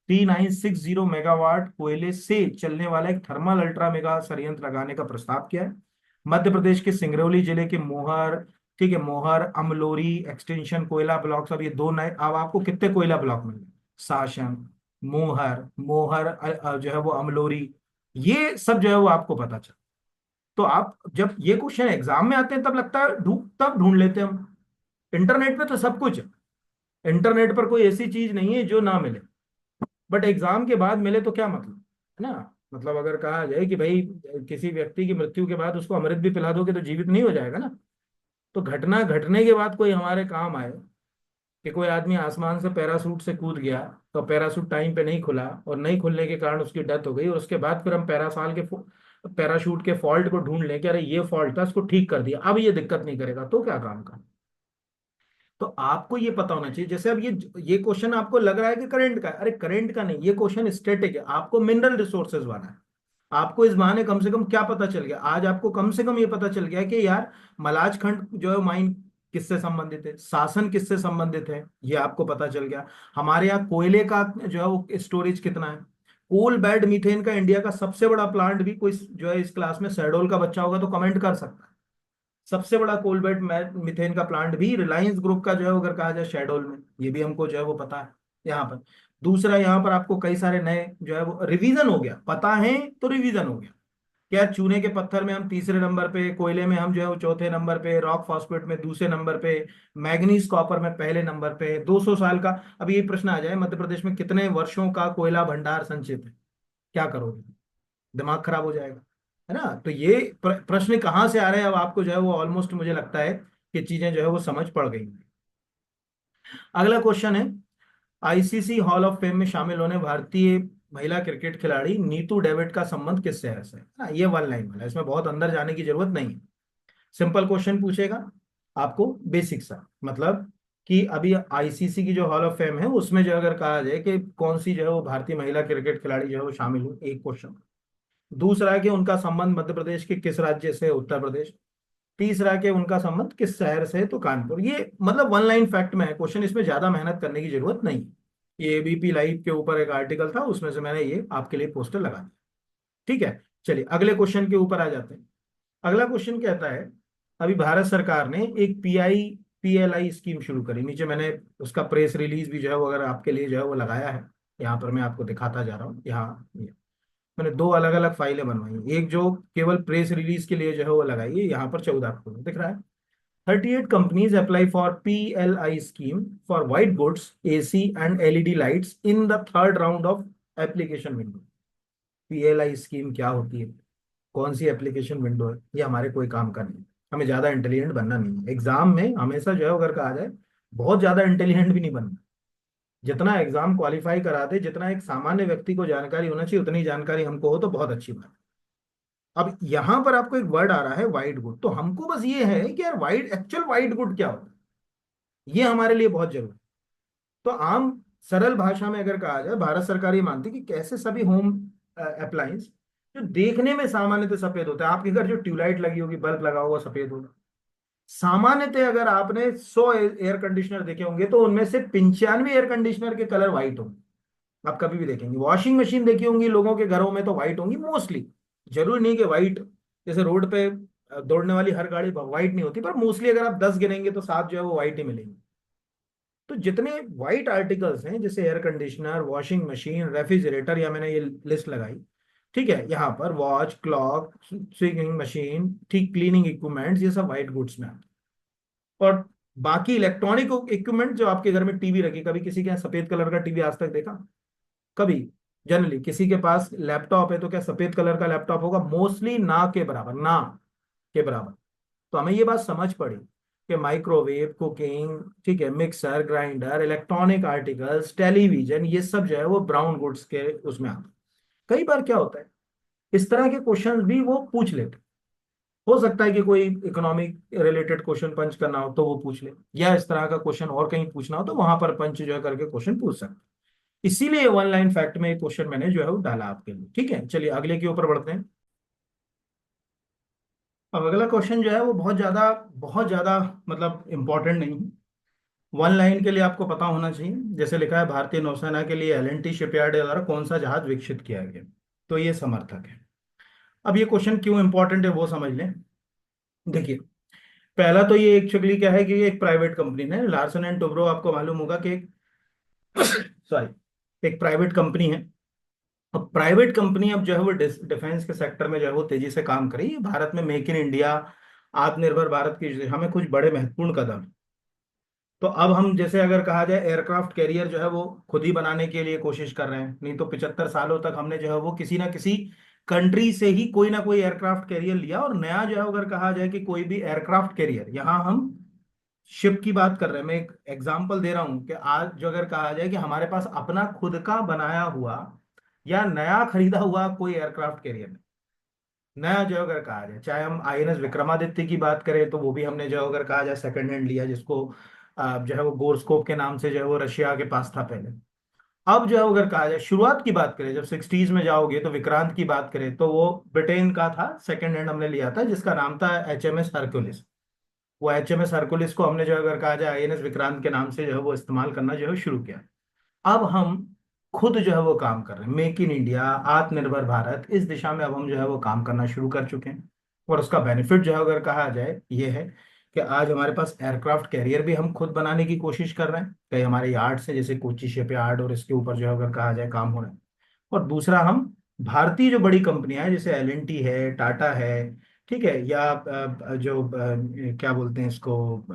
3960 मेगावाट कोयले से चलने वाला एक थर्मल अल्ट्रा मेगा संयंत्र लगाने का प्रस्ताव किया है। मध्य प्रदेश के सिंगरौली जिले के मोहर, ठीक है, मोहर अमलोरी एक्सटेंशन कोयला ब्लॉक, अब ये दो नए, अब आपको कितने कोयला ब्लॉक मिले, शासन, मोहर, जो है वो अमलोरी, ये सब जो है वो आपको पता चला। तो आप जब ये क्वेश्चन एग्जाम में आते हैं तब लगता है तब ढूंढ लेते हैं हम। इंटरनेट पे तो सब कुछ है, इंटरनेट पर कोई ऐसी चीज नहीं है जो ना मिले, बट एग्जाम के बाद मिले तो क्या मतलब, है ना। मतलब अगर कहा जाए कि भाई किसी व्यक्ति की मृत्यु के बाद उसको अमृत भी पिला दोगे तो जीवित नहीं हो जाएगा ना। तो घटना घटने के बाद कोई हमारे काम आए कि कोई आदमी आसमान से पैरासूट से कूद गया, तो पैरासूट टाइम पे नहीं खुला और नहीं खुलने के कारण उसकी डेथ हो गई, और उसके बाद फिर हम पैराशूट के फॉल्ट को ढूंढ लें कि अरे ये फॉल्ट था, उसको ठीक कर दिया, अब ये दिक्कत नहीं करेगा, तो क्या काम का। तो आपको ये पता होना चाहिए। जैसे अब ये क्वेश्चन आपको लग रहा है कि करंट का है, अरे करंट का नहीं, ये क्वेश्चन स्टैटिक है, आपको मिनरल रिसोर्सेज वाला है। आपको इस बहाने कम से कम क्या पता चल गया, आज आपको कम से कम ये पता चल गया कि यार मलाज खंड जो है माइन किससे संबंधित है, शासन किससे संबंधित है, ये आपको पता चल गया। हमारे यहाँ कोयले का जो है वो स्टोरेज कितना है, कोल बेड मीथेन का इंडिया का सबसे बड़ा प्लांट भी कोई जो है इस क्लास में शहडोल का बच्चा होगा तो कमेंट कर सकता है। सबसे बड़ा कोल बेड मीथेन का प्लांट भी रिलायंस ग्रुप का जो है अगर कहा जाए शहडोल में, ये भी हमको जो है वो पता है यहाँ पर। दूसरा, यहाँ पर आपको कई सारे नए जो है वो रिवीजन हो गया, पता है तो रिवीजन हो गया। क्या चूने के पत्थर में हम तीसरे नंबर पे, कोयले में हम जो है वो चौथे नंबर पे, रॉक फॉस्फेट में दूसरे नंबर पे, मैग्नीज कॉपर में पहले नंबर पे, 200 साल का। अब ये प्रश्न आ जाए मध्य प्रदेश में कितने वर्षों का कोयला भंडार संचित है, क्या करोगे? दिमाग खराब हो जाएगा, है ना। तो ये प्रश्न कहाँ से आ रहे हैं अब आपको जो है वो ऑलमोस्ट मुझे लगता है कि चीजें जो है वो समझ पड़ गई। अगला क्वेश्चन है, आईसीसी हॉल ऑफ फेम में शामिल होने भारतीय महिला क्रिकेट खिलाड़ी नीतू डेविड का संबंध किस शहर से है? हाँ, ये वन लाइन वाला है, इसमें बहुत अंदर जाने की जरूरत नहीं है। सिंपल क्वेश्चन पूछेगा आपको, बेसिक सा, मतलब कि अभी आईसीसी की जो हॉल ऑफ फेम है उसमें जो अगर कहा जाए कि कौन सी जो है वो भारतीय महिला क्रिकेट खिलाड़ी जो है वो शामिल हुई, एक क्वेश्चन। दूसरा है कि उनका संबंध मध्य प्रदेश के किस राज्य से है? उत्तर प्रदेश। तीसरा है कि उनका संबंध किस शहर से है? तो कानपुर। ये मतलब वन लाइन फैक्ट में है क्वेश्चन, इसमें ज्यादा मेहनत करने की जरूरत नहीं। ये एबीपी लाइव के ऊपर एक आर्टिकल था, उसमें से मैंने ये आपके लिए पोस्टर लगा दिया। ठीक है, चलिए अगले क्वेश्चन के ऊपर आ जाते हैं। अगला क्वेश्चन कहता है, अभी भारत सरकार ने एक पीएलआई स्कीम शुरू करी। नीचे मैंने उसका प्रेस रिलीज भी जो है वो अगर आपके लिए जो है वो लगाया है, यहाँ पर मैं आपको दिखाता जा रहा हूँ। यहाँ मैंने दो अलग अलग फाइलें बनवाई, एक जो केवल प्रेस रिलीज के लिए जो है वो लगाई है, यहाँ पर 14 आपको दिख रहा है। 38 companies apply for PLI scheme for white goods, AC and LED lights in the third round of application window. PLI scheme क्या होती है, कौन सी एप्लीकेशन विंडो है, ये हमारे कोई काम का नहीं है। हमें ज्यादा इंटेलिजेंट बनना नहीं है एग्जाम में, हमेशा जो है अगर कहा जाए बहुत ज्यादा इंटेलिजेंट भी नहीं बनना। जितना एग्जाम क्वालिफाई करा दे, जितना एक सामान्य व्यक्ति को जानकारी होना चाहिए उतनी जानकारी हमको हो तो बहुत अच्छी बात है। अब यहां पर आपको एक वर्ड आ रहा है वाइट गुड, तो हमको बस ये है कि यार वाइट, एक्चुअल वाइट गुड क्या होता है, ये हमारे लिए बहुत जरूरी है। तो आम सरल भाषा में अगर कहा जाए, भारत सरकार ये मानती है कि कैसे सभी होम अप्लायंस जो देखने में सामान्यतः सफेद होता है, आपके घर जो ट्यूबलाइट लगी होगी, बल्ब लगा होगा, सफेद होगा। सामान्यतः अगर आपने 100 एयर कंडीशनर देखे होंगे तो उनमें से 95 एयर कंडीशनर के कलर व्हाइट होंगे। आप कभी भी देखेंगे, वॉशिंग मशीन देखी होंगी लोगों के घरों में तो व्हाइट होंगी मोस्टली। जरूरी नहीं कि व्हाइट, जैसे रोड पे दौड़ने वाली हर गाड़ी व्हाइट नहीं होती, पर मोस्टली अगर आप 10 गिनेंगे तो 7 जो है वो व्हाइट ही मिलेंगे। तो जितने व्हाइट आर्टिकल्स हैं जैसे air conditioner, washing machine, refrigerator, या मैंने ये लिस्ट लगाई, ठीक है, यहाँ पर वॉच, क्लॉक, स्विंगिंग मशीन, ठीक, क्लीनिंग इक्विपमेंट्स, ये सब व्हाइट गुड्स में आते हैं। और बाकी इलेक्ट्रॉनिक इक्विपमेंट जो आपके घर में टीवी रखी, कभी किसी के यहाँ सफेद कलर का टीवी आज तक देखा? कभी? जनरली किसी के पास लैपटॉप है तो क्या सफेद कलर का लैपटॉप होगा? मोस्टली ना के बराबर, ना के बराबर। तो हमें ये बात समझ पड़ी कि माइक्रोवेव, कुकिंग, ठीक है, mixer, grinder, electronic articles, television, ये सब जो है वो ब्राउन गुड्स के उसमें आते हैं। कई बार क्या होता है, इस तरह के क्वेश्चंस भी वो पूछ लेते हैं। हो सकता है कि कोई इकोनॉमिक रिलेटेड क्वेश्चन पंच करना हो तो वो पूछ ले, या इस तरह का क्वेश्चन और कहीं पूछना हो तो वहां पर पंच जो है करके क्वेश्चन पूछ सकते हैं। इसीलिए वन लाइन फैक्ट में एक क्वेश्चन मैंने जो है वो डाला आपके लिए। ठीक है, चलिए अगले के ऊपर बढ़ते हैं। अब अगला क्वेश्चन जो है वो बहुत ज्यादा मतलब इंपॉर्टेंट नहीं है। वन लाइन के लिए आपको पता होना चाहिए, जैसे लिखा है भारतीय नौसेना के लिए एलएनटी शिपयार्ड द्वारा कौन सा जहाज विकसित किया गया? तो ये समर्थक है। अब ये क्वेश्चन क्यों इंपॉर्टेंट है वो समझ लें। देखिए, पहला तो ये एक्चुअली क्या है कि ये एक प्राइवेट कंपनी है, लार्सन एंड टुब्रो, आपको मालूम होगा कि एक सॉरी, एक प्राइवेट कंपनी है। अब प्राइवेट कंपनी अब जो है वो डिफेंस के सेक्टर में जो है वो तेजी से काम करी है। भारत में मेक इन इंडिया, आत्मनिर्भर भारत की दिशा में कुछ बड़े महत्वपूर्ण कदम। तो अब हम जैसे अगर कहा जाए एयरक्राफ्ट कैरियर जो है वो खुद ही बनाने के लिए कोशिश कर रहे हैं, नहीं तो 75 सालों तक हमने जो है वो किसी ना किसी कंट्री से ही कोई ना कोई एयरक्राफ्ट कैरियर लिया। और नया जो है अगर कहा जाए कि कोई भी एयरक्राफ्ट कैरियर, यहाँ हम शिप की बात कर रहे हैं, मैं एक एग्जांपल दे रहा हूं कि आज जो अगर कहा जाए कि हमारे पास अपना खुद का बनाया हुआ या नया खरीदा हुआ कोई एयरक्राफ्ट कैरियर है, नया जो अगर कहा जाए, चाहे हम आईएनएस विक्रमादित्य की बात करें तो वो भी हमने जो अगर कहा जाए सेकंड हैंड लिया, जिसको जो है वो गोरस्कोप के नाम से जो है वो रशिया के पास था पहले। अब जो है अगर कहा जाए शुरुआत की बात करें, जब 60s में जाओगे तो विक्रांत की बात करें तो वो ब्रिटेन का था, सेकंड हैंड हमने लिया था, जिसका नाम था एचएमएस हरक्यूलिस। वो एचएमएस हरकुलिस को हमने जो अगर कहा जाए आईएनएस विक्रांत के नाम से जो है वो इस्तेमाल करना जो है शुरू किया। अब हम खुद जो है वो काम कर रहे हैं। मेक इन इंडिया, आत्मनिर्भर भारत, इस दिशा में अब हम जो है वो काम करना शुरू कर चुके हैं। और उसका बेनिफिट जो है अगर कहा जाए ये है कि आज हमारे पास एयरक्राफ्ट कैरियर भी हम खुद बनाने की कोशिश कर रहे हैं। कई हमारे यार्ड्स हैं जैसे कोची शिप यार्ड, और इसके ऊपर जो है अगर कहा जाए काम हो रहा है। और दूसरा, हम भारतीय जो बड़ी कंपनियां हैं जैसे एल&टी है, टाटा है, ठीक है, या क्या बोलते हैं इसको,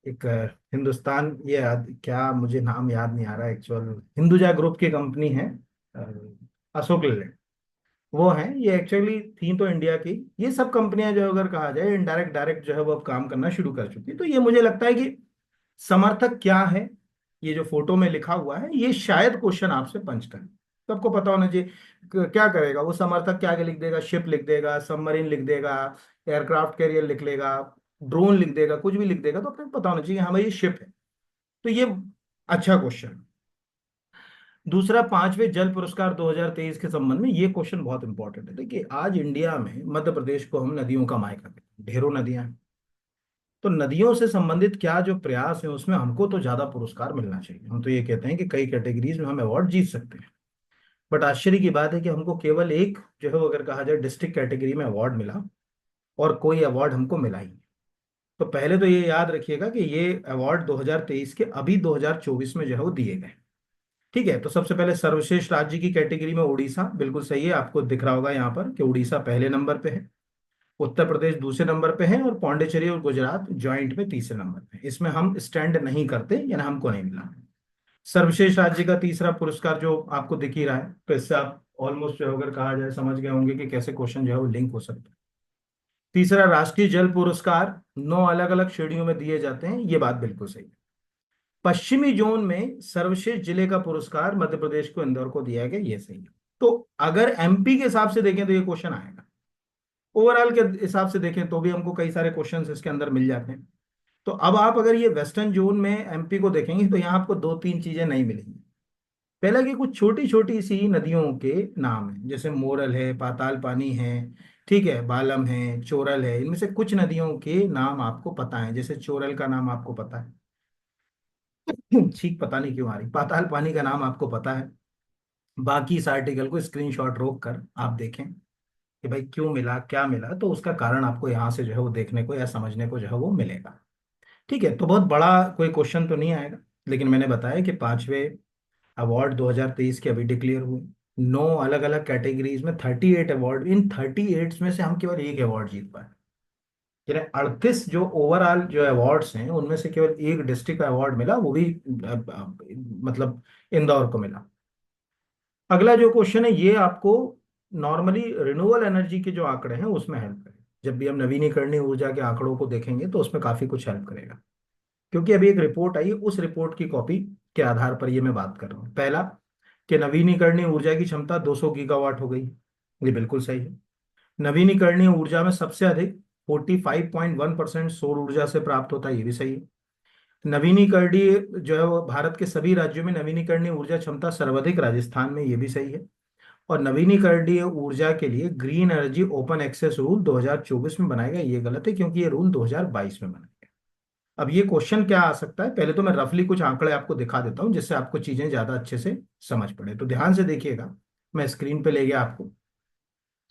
एक हिंदुस्तान, ये क्या, मुझे नाम याद नहीं आ रहा एक्चुअल, हिंदुजा ग्रुप की कंपनी है, अ, अशोक लेलैंड, वो हैं। ये एक्चुअली थी तो इंडिया की। ये सब कंपनियां जो अगर कहा जाए इनडायरेक्ट डायरेक्ट जो है वो अब काम करना शुरू कर चुकी है। तो ये मुझे लगता है कि समर्थक क्या है, ये जो फोटो में लिखा हुआ है, ये शायद क्वेश्चन आपसे पंच करे। तो आपको पता होना चाहिए क्या करेगा वो समर्थक, क्या क्या लिख देगा, शिप लिख देगा, सबमरीन लिख देगा, एयरक्राफ्ट कैरियर लिख लेगा, ड्रोन लिख देगा, कुछ भी लिख देगा, तो अपने को पता होना चाहिए हाँ भाई ये शिप है। तो ये अच्छा क्वेश्चन। दूसरा, पांचवें जल पुरस्कार 2023 के संबंध में, ये क्वेश्चन बहुत इंपॉर्टेंट है। देखिए आज इंडिया में मध्य प्रदेश को हम नदियों का मायका कहते हैं, ढेरों नदियां हैं। तो नदियों से संबंधित क्या जो प्रयास है उसमें हमको तो ज्यादा पुरस्कार मिलना चाहिए। हम तो ये कहते हैं कि कई कैटेगरीज में हम अवार्ड जीत सकते हैं। बट आश्चर्य की बात है कि हमको केवल एक जो है वो अगर कहा जाए डिस्ट्रिक्ट कैटेगरी में अवार्ड मिला, और कोई अवार्ड हमको मिला ही नहीं। तो पहले तो ये याद रखिएगा कि ये अवार्ड 2023 के अभी 2024 में जो है वो दिए गए। ठीक है, तो सबसे पहले सर्वश्रेष्ठ राज्य की कैटेगरी में उड़ीसा, बिल्कुल सही है, आपको दिख रहा होगा यहाँ पर कि उड़ीसा पहले नंबर पे है, उत्तर प्रदेश दूसरे नंबर पे है, और पौंडीचेरी और गुजरात ज्वाइंट में तीसरे नंबर पे है। इसमें हम स्टैंड नहीं करते, यानी हमको नहीं मिला। सर्वश्रेष्ठ राज्य का तीसरा पुरस्कार जो आपको दिख ही रहा है, तो इससे आप ऑलमोस्ट जो अगर कहा जाए समझ गए होंगे कि कैसे क्वेश्चन जो है वो लिंक हो सकता है। तीसरा, राष्ट्रीय जल पुरस्कार 9 अलग अलग श्रेणियों में दिए जाते हैं, ये बात बिल्कुल सही है। पश्चिमी जोन में सर्वश्रेष्ठ जिले का पुरस्कार मध्य प्रदेश को, इंदौर को दिया गया, ये सही है। तो अगर एमपी के हिसाब से देखें तो ये क्वेश्चन आएगा, ओवरऑल के हिसाब से देखें तो भी हमको कई सारे क्वेश्चंस इसके अंदर मिल जाते हैं। तो अब आप अगर ये वेस्टर्न जोन में एमपी को देखेंगे तो यहाँ आपको दो तीन चीजें नहीं मिलेंगी। पहला कि कुछ छोटी छोटी सी नदियों के नाम है, जैसे मोरल है, पाताल पानी है, ठीक है, बालम है, चोरल है, इनमें से कुछ नदियों के नाम आपको पता है। जैसे चोरल का नाम आपको पता है, ठीक, पता नहीं क्यों आ रही, पाताल पानी का नाम आपको पता है। बाकी इस आर्टिकल को स्क्रीनशॉट रोक कर आप देखें कि भाई क्यों मिला, क्या मिला, तो उसका कारण आपको यहाँ से जो है वो देखने को या समझने को जो है वो मिलेगा। ठीक है, तो बहुत बड़ा कोई क्वेश्चन तो नहीं आएगा, लेकिन मैंने बताया कि पांचवे अवार्ड 2023 के अभी डिक्लेयर हुए। 9 अलग अलग कैटेगरीज में 38 अवार्ड, इन 38 में से हम केवल एक अवार्ड जीत पाए। यानी 38 जो ओवरऑल जो अवार्ड्स हैं उनमें से केवल एक डिस्ट्रिक्ट अवार्ड मिला, वो भी मतलब इंदौर को मिला। अगला जो क्वेश्चन है ये आपको नॉर्मली रिन्यूएबल एनर्जी के जो आंकड़े हैं उसमें हेल्प करेगा। जब भी हम नवीनीकरणीय ऊर्जा के आंकड़ों को देखेंगे तो उसमें काफी कुछ हेल्प करेगा। क्योंकि अभी एक रिपोर्ट आई, उस रिपोर्ट की कॉपी के आधार पर ये मैं बात कर रहा हूँ। पहला, कि नवीनीकरणीय ऊर्जा की क्षमता 200 गीगावाट हो गई, ये बिल्कुल सही है। नवीनीकरणीय ऊर्जा में सबसे अधिक 45.1% सौर ऊर्जा से प्राप्त होता है, ये भी सही है। नवीनीकरणीय जो है वो भारत के सभी राज्यों में नवीनीकरणीय ऊर्जा क्षमता सर्वाधिक राजस्थान में, ये भी सही है। और नवीनीकरणीय ऊर्जा के लिए green energy open access rule 2024 में बनाया गया, ये गलत है क्योंकि ये रूल 2022 में बनाया गया। अब ये क्वेश्चन क्या आ सकता है, पहले तो मैं रफली कुछ आंकड़े आपको दिखा देता हूं जिससे आपको चीजें ज्यादा अच्छे से समझ पड़े। तो ध्यान से देखिएगा, मैं स्क्रीन पे ले गया आपको।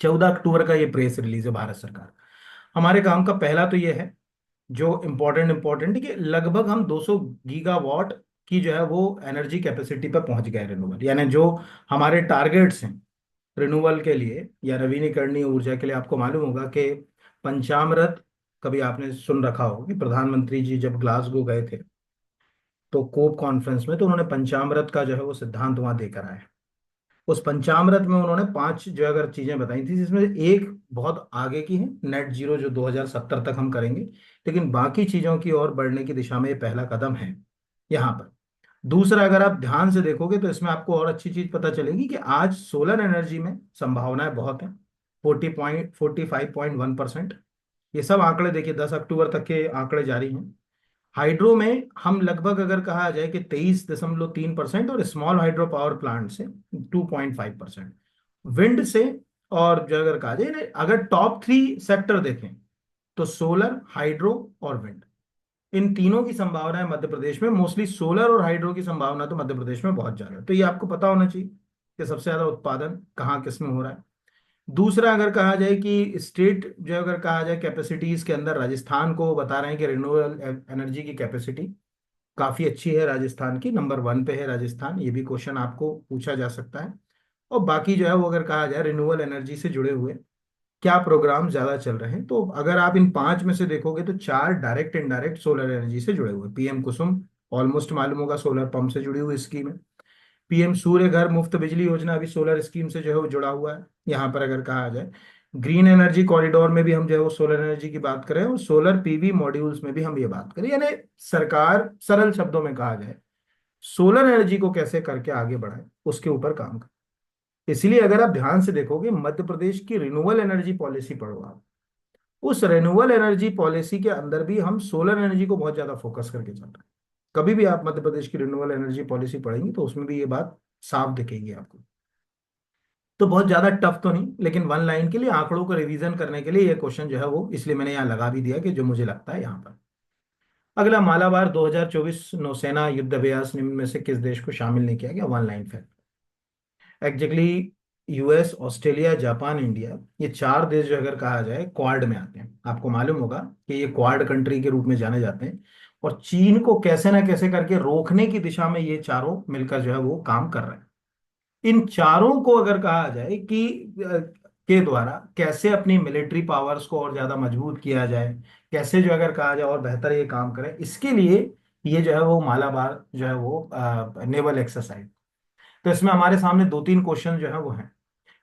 14 अक्टूबर का ये प्रेस रिलीज है भारत सरकार। हमारे काम का पहला तो ये है, जो इम्पोर्टेंट है कि लगभग हम 200 गीगावाट की जो है वो एनर्जी कैपेसिटी पर पहुंच गए रिन्यूएबल, यानी जो हमारे टारगेट्स हैं रिन्यूएबल के लिए या नवीनीकरणीय ऊर्जा के लिए। आपको मालूम होगा कि पंचामृत, कभी आपने सुन रखा होगा कि प्रधानमंत्री जी जब ग्लासगो गए थे तो कोप कॉन्फ्रेंस में, तो उन्होंने पंचामृत का जो है वो सिद्धांत वहां देकर आए। उस पंचामृत में उन्होंने 5 जो अगर चीजें बताई थी, जिसमें से एक बहुत आगे की है, नेट जीरो जो 2070 तक हम करेंगे, लेकिन बाकी चीजों की ओर बढ़ने की दिशा में ये पहला कदम है यहाँ पर। दूसरा, अगर आप ध्यान से देखोगे तो इसमें आपको और अच्छी चीज पता चलेगी कि आज सोलर एनर्जी में संभावनाएं बहुत हैं, 45.1%। ये सब आंकड़े देखिए 10 अक्टूबर तक के आंकड़े जारी हैं। हाइड्रो में हम लगभग अगर कहा जाए कि 23.3%, और स्मॉल हाइड्रो पावर प्लांट से 2.5%, विंड से, और जो अगर कहा जाए अगर टॉप 3 सेक्टर देखें तो सोलर, हाइड्रो और विंड, इन तीनों की संभावना है मध्य प्रदेश में। मोस्टली सोलर और हाइड्रो की संभावना तो मध्य प्रदेश में बहुत ज्यादा है, तो ये आपको पता होना चाहिए कि सबसे ज्यादा उत्पादन कहाँ किस में हो रहा है। दूसरा, अगर कहा जाए कि स्टेट जो अगर कहा जाए कैपेसिटीज के अंदर, राजस्थान को बता रहे हैं कि रिन्यूएबल एनर्जी की कैपेसिटी काफी अच्छी है, राजस्थान की नंबर 1 पे है राजस्थान। ये भी क्वेश्चन आपको पूछा जा सकता है। और बाकी जो है वो अगर कहा जाए रिन्यूएबल एनर्जी से जुड़े हुए क्या प्रोग्राम ज्यादा चल रहे हैं, तो अगर आप इन 5 में से देखोगे तो 4 डायरेक्ट इनडायरेक्ट सोलर एनर्जी से जुड़े हुए। पीएम कुसुम ऑलमोस्ट मालूम होगा, सोलर पंप से जुड़ी हुई स्कीम है। पीएम सूर्य घर मुफ्त बिजली योजना अभी सोलर स्कीम से जो है वो जुड़ा हुआ है। यहाँ पर अगर कहा जाए ग्रीन एनर्जी कॉरिडोर में भी हम जो है वो सोलर एनर्जी की बात करें, और सोलर पीवी मॉड्यूल्स में भी हम ये बात करें, यानी सरकार सरल शब्दों में कहा जाए सोलर एनर्जी को कैसे करके आगे बढ़ाए उसके ऊपर काम करे। इसलिए अगर आप ध्यान से देखोगे मध्य प्रदेश की रिन्यूएबल एनर्जी पॉलिसी पढ़ो आप, उस रिन्यूएबल एनर्जी पॉलिसी के अंदर भी हम सोलर एनर्जी को बहुत ज्यादा फोकस करके चल रहे हैं। कभी भी आप मध्य प्रदेश की रिन्यूएबल एनर्जी पॉलिसी पढ़ेंगे तो उसमें भी ये बात साफ दिखेगी आपको। तो बहुत ज्यादा टफ तो नहीं, लेकिन वन लाइन के लिए आंकड़ों को रिवीजन करने के लिए ये क्वेश्चन जो है वो इसलिए मैंने यहाँ लगा भी दिया कि जो मुझे लगता है यहाँ पर। अगला, मालाबार 2024 नौसेना युद्ध अभ्यास निम्न में से किस देश को शामिल नहीं किया गया? One line fact. Exactly US, Australia, Japan, India, ये 4 देश जो अगर कहा जाए क्वाड में आते हैं। आपको मालूम होगा कि ये क्वाड कंट्री के रूप में जाने जाते हैं, और चीन को कैसे ना कैसे करके रोकने की दिशा में ये चारों मिलकर जो है वो काम कर रहे हैं। इन चारों को अगर कहा जाए कि के द्वारा कैसे अपनी मिलिट्री पावर्स को और ज्यादा मजबूत किया जाए, कैसे जो अगर कहा जाए और बेहतर ये काम करें, इसके लिए ये जो है वो मालाबार जो है वो नेवल एक्सरसाइज। तो इसमें हमारे सामने 2-3 क्वेश्चन जो है वो हैं।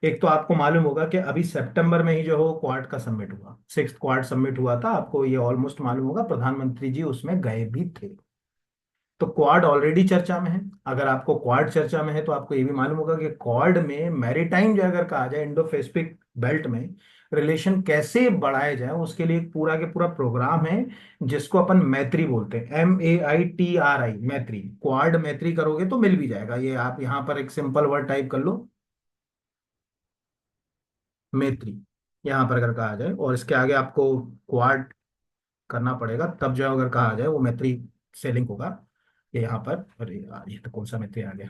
एक तो आपको मालूम होगा कि अभी सितंबर में ही जो है वो क्वाड का समिट हुआ, 6th क्वाड समिट हुआ था, आपको ये ऑलमोस्ट मालूम होगा, प्रधानमंत्री जी उसमें गए भी थे। तो क्वाड ऑलरेडी चर्चा में है। अगर आपको क्वाड चर्चा में है तो आपको ये भी मालूम होगा कि क्वाड में मैरीटाइम जो अगर कहा जाए इंडो पैसिफिक बेल्ट में रिलेशन कैसे बढ़ाए जाए उसके लिए एक पूरा के पूरा प्रोग्राम है, जिसको अपन मैत्री बोलते हैं, MAITRI, मैत्री। क्वाड मैत्री करोगे तो मिल भी जाएगा, ये आप यहाँ पर एक सिंपल वर्ड टाइप कर लो, मैत्री। यहाँ पर अगर कहा जाए और इसके आगे आपको क्वाड करना पड़ेगा, तब जो अगर कहा जाए वो मैत्री से लिंक होगा। ये यहाँ पर, अरे यार ये तो कौन सा मैत्री आ गया,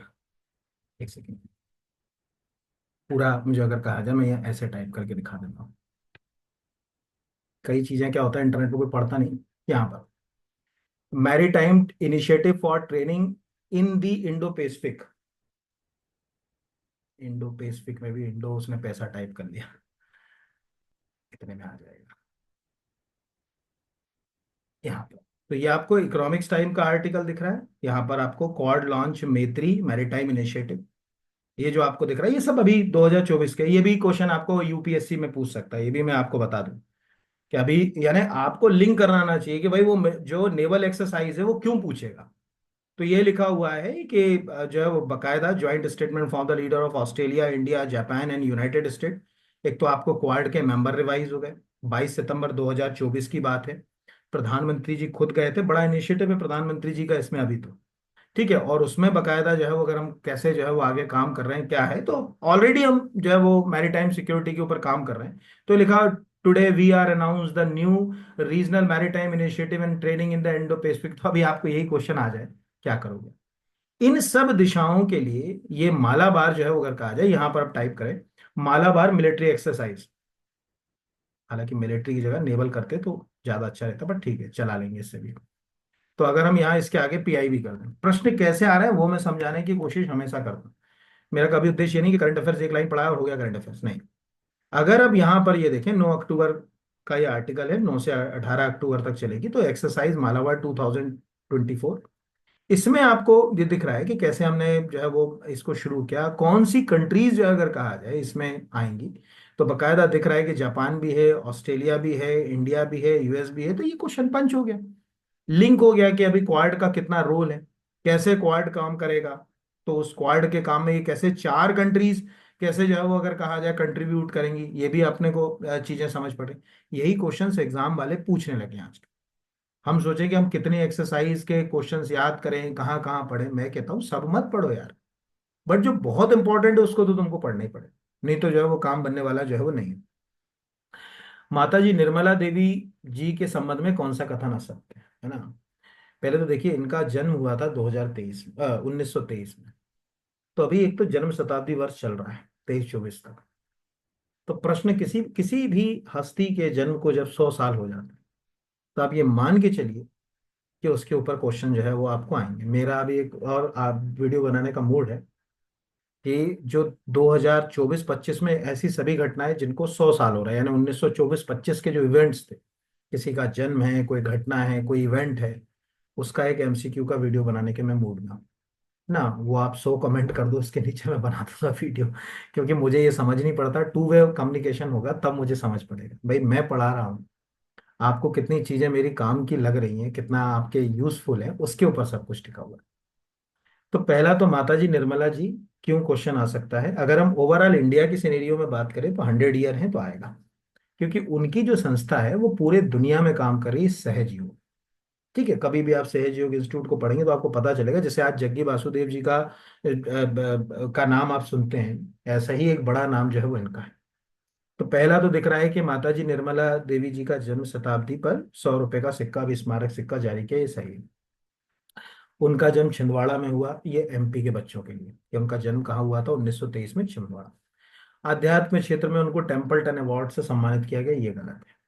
एक सेकेंड। पूरा मुझे अगर कहा जाए, मैं ये ऐसे टाइप करके दिखा देता हूँ। कई चीजें क्या होता है इंटरनेट पे कोई पढ़ता नहीं। यहाँ पर maritime initiative for training in the Indo Pacific. Indo Pacific में भी इंडो उसने पैसा टाइप कर लिया, कितने में आ जाएगा यहाँ पर। तो ये आपको इकोनॉमिक्स टाइम का आर्टिकल दिख रहा है, यहाँ पर आपको क्वाड लॉन्च मैत्री मैरीटाइम इनिशिएटिव, ये जो आपको दिख रहा है ये सब अभी 2024 के। ये भी क्वेश्चन आपको यूपीएससी में पूछ सकता है, ये भी मैं आपको बता दूं कि अभी, यानी आपको लिंक करना आना चाहिए कि भाई वो जो नेवल एक्सरसाइज है वो क्यों पूछेगा। तो ये लिखा हुआ है कि जो है वो बकायदा joint statement from the leader of Australia, India, Japan and United state. एक तो आपको क्वाड के मेंबर रिवाइज हो गए, 22 सितंबर 2024 की बात है। प्रधानमंत्री जी खुद गए थे, बड़ा इनिशिएटिव है प्रधानमंत्री जी का इसमें अभी तो, ठीक है। और उसमें बकायदा जो है वो अगर हम कैसे जो है वो आगे काम कर रहे हैं क्या है, तो ऑलरेडी हम जो है वो मैरीटाइम सिक्योरिटी के ऊपर काम कर रहे हैं। तो लिखा, today we are announce the new regional maritime initiative and training in the Indo Pacific. तो अभी आपको यही क्वेश्चन आ जाए, क्या करोगे इन सब दिशाओं के लिए? ये मालाबार जो है वो अगर कहा जाए, यहां पर आप टाइप करें मालाबार मिलिट्री एक्सरसाइज। हालांकि मिलिट्री की जगह नेवल करते तो ज्यादा अच्छा रहता, पर ठीक है चला लेंगे इससे भी। तो अगर हम यहाँ इसके आगे PI भी कर दें, प्रश्न कैसे आ रहे हैं वो मैं समझाने की कोशिश हमेशा करता हूँ। मेरा कभी उद्देश्य ये नहीं कि करंट अफेयर्स एक लाइन पढ़ाया और हो गया करंट अफेयर्स, नहीं। अगर अब यहाँ पर ये देखें 9 अक्टूबर का ये आर्टिकल है, 9 से 18 अक्टूबर तक चलेगी, तो एक्सरसाइज मालाबार 2024, इसमें आपको ये दिख रहा है कि कैसे हमने जो है वो इसको शुरू किया, कौन सी कंट्रीज जो है अगर कहा जाए इसमें आएंगी। तो बकायदा दिख रहा है कि जापान भी है, ऑस्ट्रेलिया भी है, इंडिया भी है, यूएस भी है। तो ये क्वेश्चन पंच हो गया, लिंक हो गया कि अभी क्वाड का कितना रोल है, कैसे क्वाड काम करेगा। तो उस क्वाड के काम में ये कैसे 4 कंट्रीज कैसे जो है वो अगर कहा जाए कंट्रीब्यूट करेंगी, ये भी अपने को चीजें समझ पड़े। यही क्वेश्चंस एग्जाम वाले पूछने लगे आज। हम सोचे कि हम कितने एक्सरसाइज के क्वेश्चंस याद करें, कहाँ कहाँ पढ़े। मैं कहता हूँ सब मत पढ़ो यार, बट जो बहुत इंपॉर्टेंट है उसको तो तुमको पढ़ना ही पड़े, नहीं तो जो है वो काम बनने वाला जो है वो नहीं है। माता जी निर्मला देवी जी के संबंध में कौन सा कथन आ सकते हैं, है ना? पहले तो देखिए, इनका जन्म हुआ था 2023 1923 में। तो अभी एक तो जन्म शताब्दी वर्ष चल रहा है 23-24 तक। तो प्रश्न, किसी किसी भी हस्ती के जन्म को जब 100 साल हो जाते हैं, तो आप ये मान के चलिए कि उसके ऊपर क्वेश्चन जो है वो आपको आएंगे। मेरा अभी एक और आप वीडियो बनाने का मूड है कि जो 2024-25 में ऐसी सभी घटनाएं जिनको 100 साल हो रहा है, यानी 1924-25 के जो इवेंट्स थे, किसी का जन्म है, कोई घटना है, कोई इवेंट है, उसका एक एमसीक्यू का वीडियो बनाने के मैं मूड में हूं। ना वो आप 100 कमेंट कर दो उसके नीचे, मैं बना दूंगा वीडियो। क्योंकि मुझे ये समझ नहीं पड़ता, टू वे कम्युनिकेशन होगा तब मुझे समझ पड़ेगा। भाई मैं पढ़ा रहा हूँ, आपको कितनी चीजें मेरी काम की लग रही हैं, कितना आपके यूजफुल है, उसके ऊपर सब कुछ टिका हुआ है। तो पहला तो माता जी निर्मला जी क्यों क्वेश्चन आ सकता है। अगर हम ओवरऑल इंडिया की सिनेरियो में बात करें तो 100 ईयर है तो आएगा। क्योंकि उनकी जो संस्था है वो पूरे दुनिया में काम कर रही है, सहजयोग। ठीक है, कभी भी आप सहजयोग इंस्टीट्यूट को पढ़ेंगे तो आपको पता चलेगा, जैसे आज जग्गी वासुदेव जी का नाम आप सुनते हैं, ऐसा ही एक बड़ा नाम जो है वो इनका है। तो पहला तो दिख रहा है कि माता जी निर्मला देवी जी का जन्म शताब्दी पर 100 रुपए का सिक्का भी, स्मारक सिक्का जारी किया, ये सही है। उनका जन्म छिंदवाड़ा में हुआ, ये एमपी के बच्चों के लिए, कि उनका जन्म कहाँ हुआ था 1923 में, छिंदवाड़ा। आध्यात्म क्षेत्र में उनको टेम्पल्टन अवार्ड से सम्मानित किया गया, ये गलत है।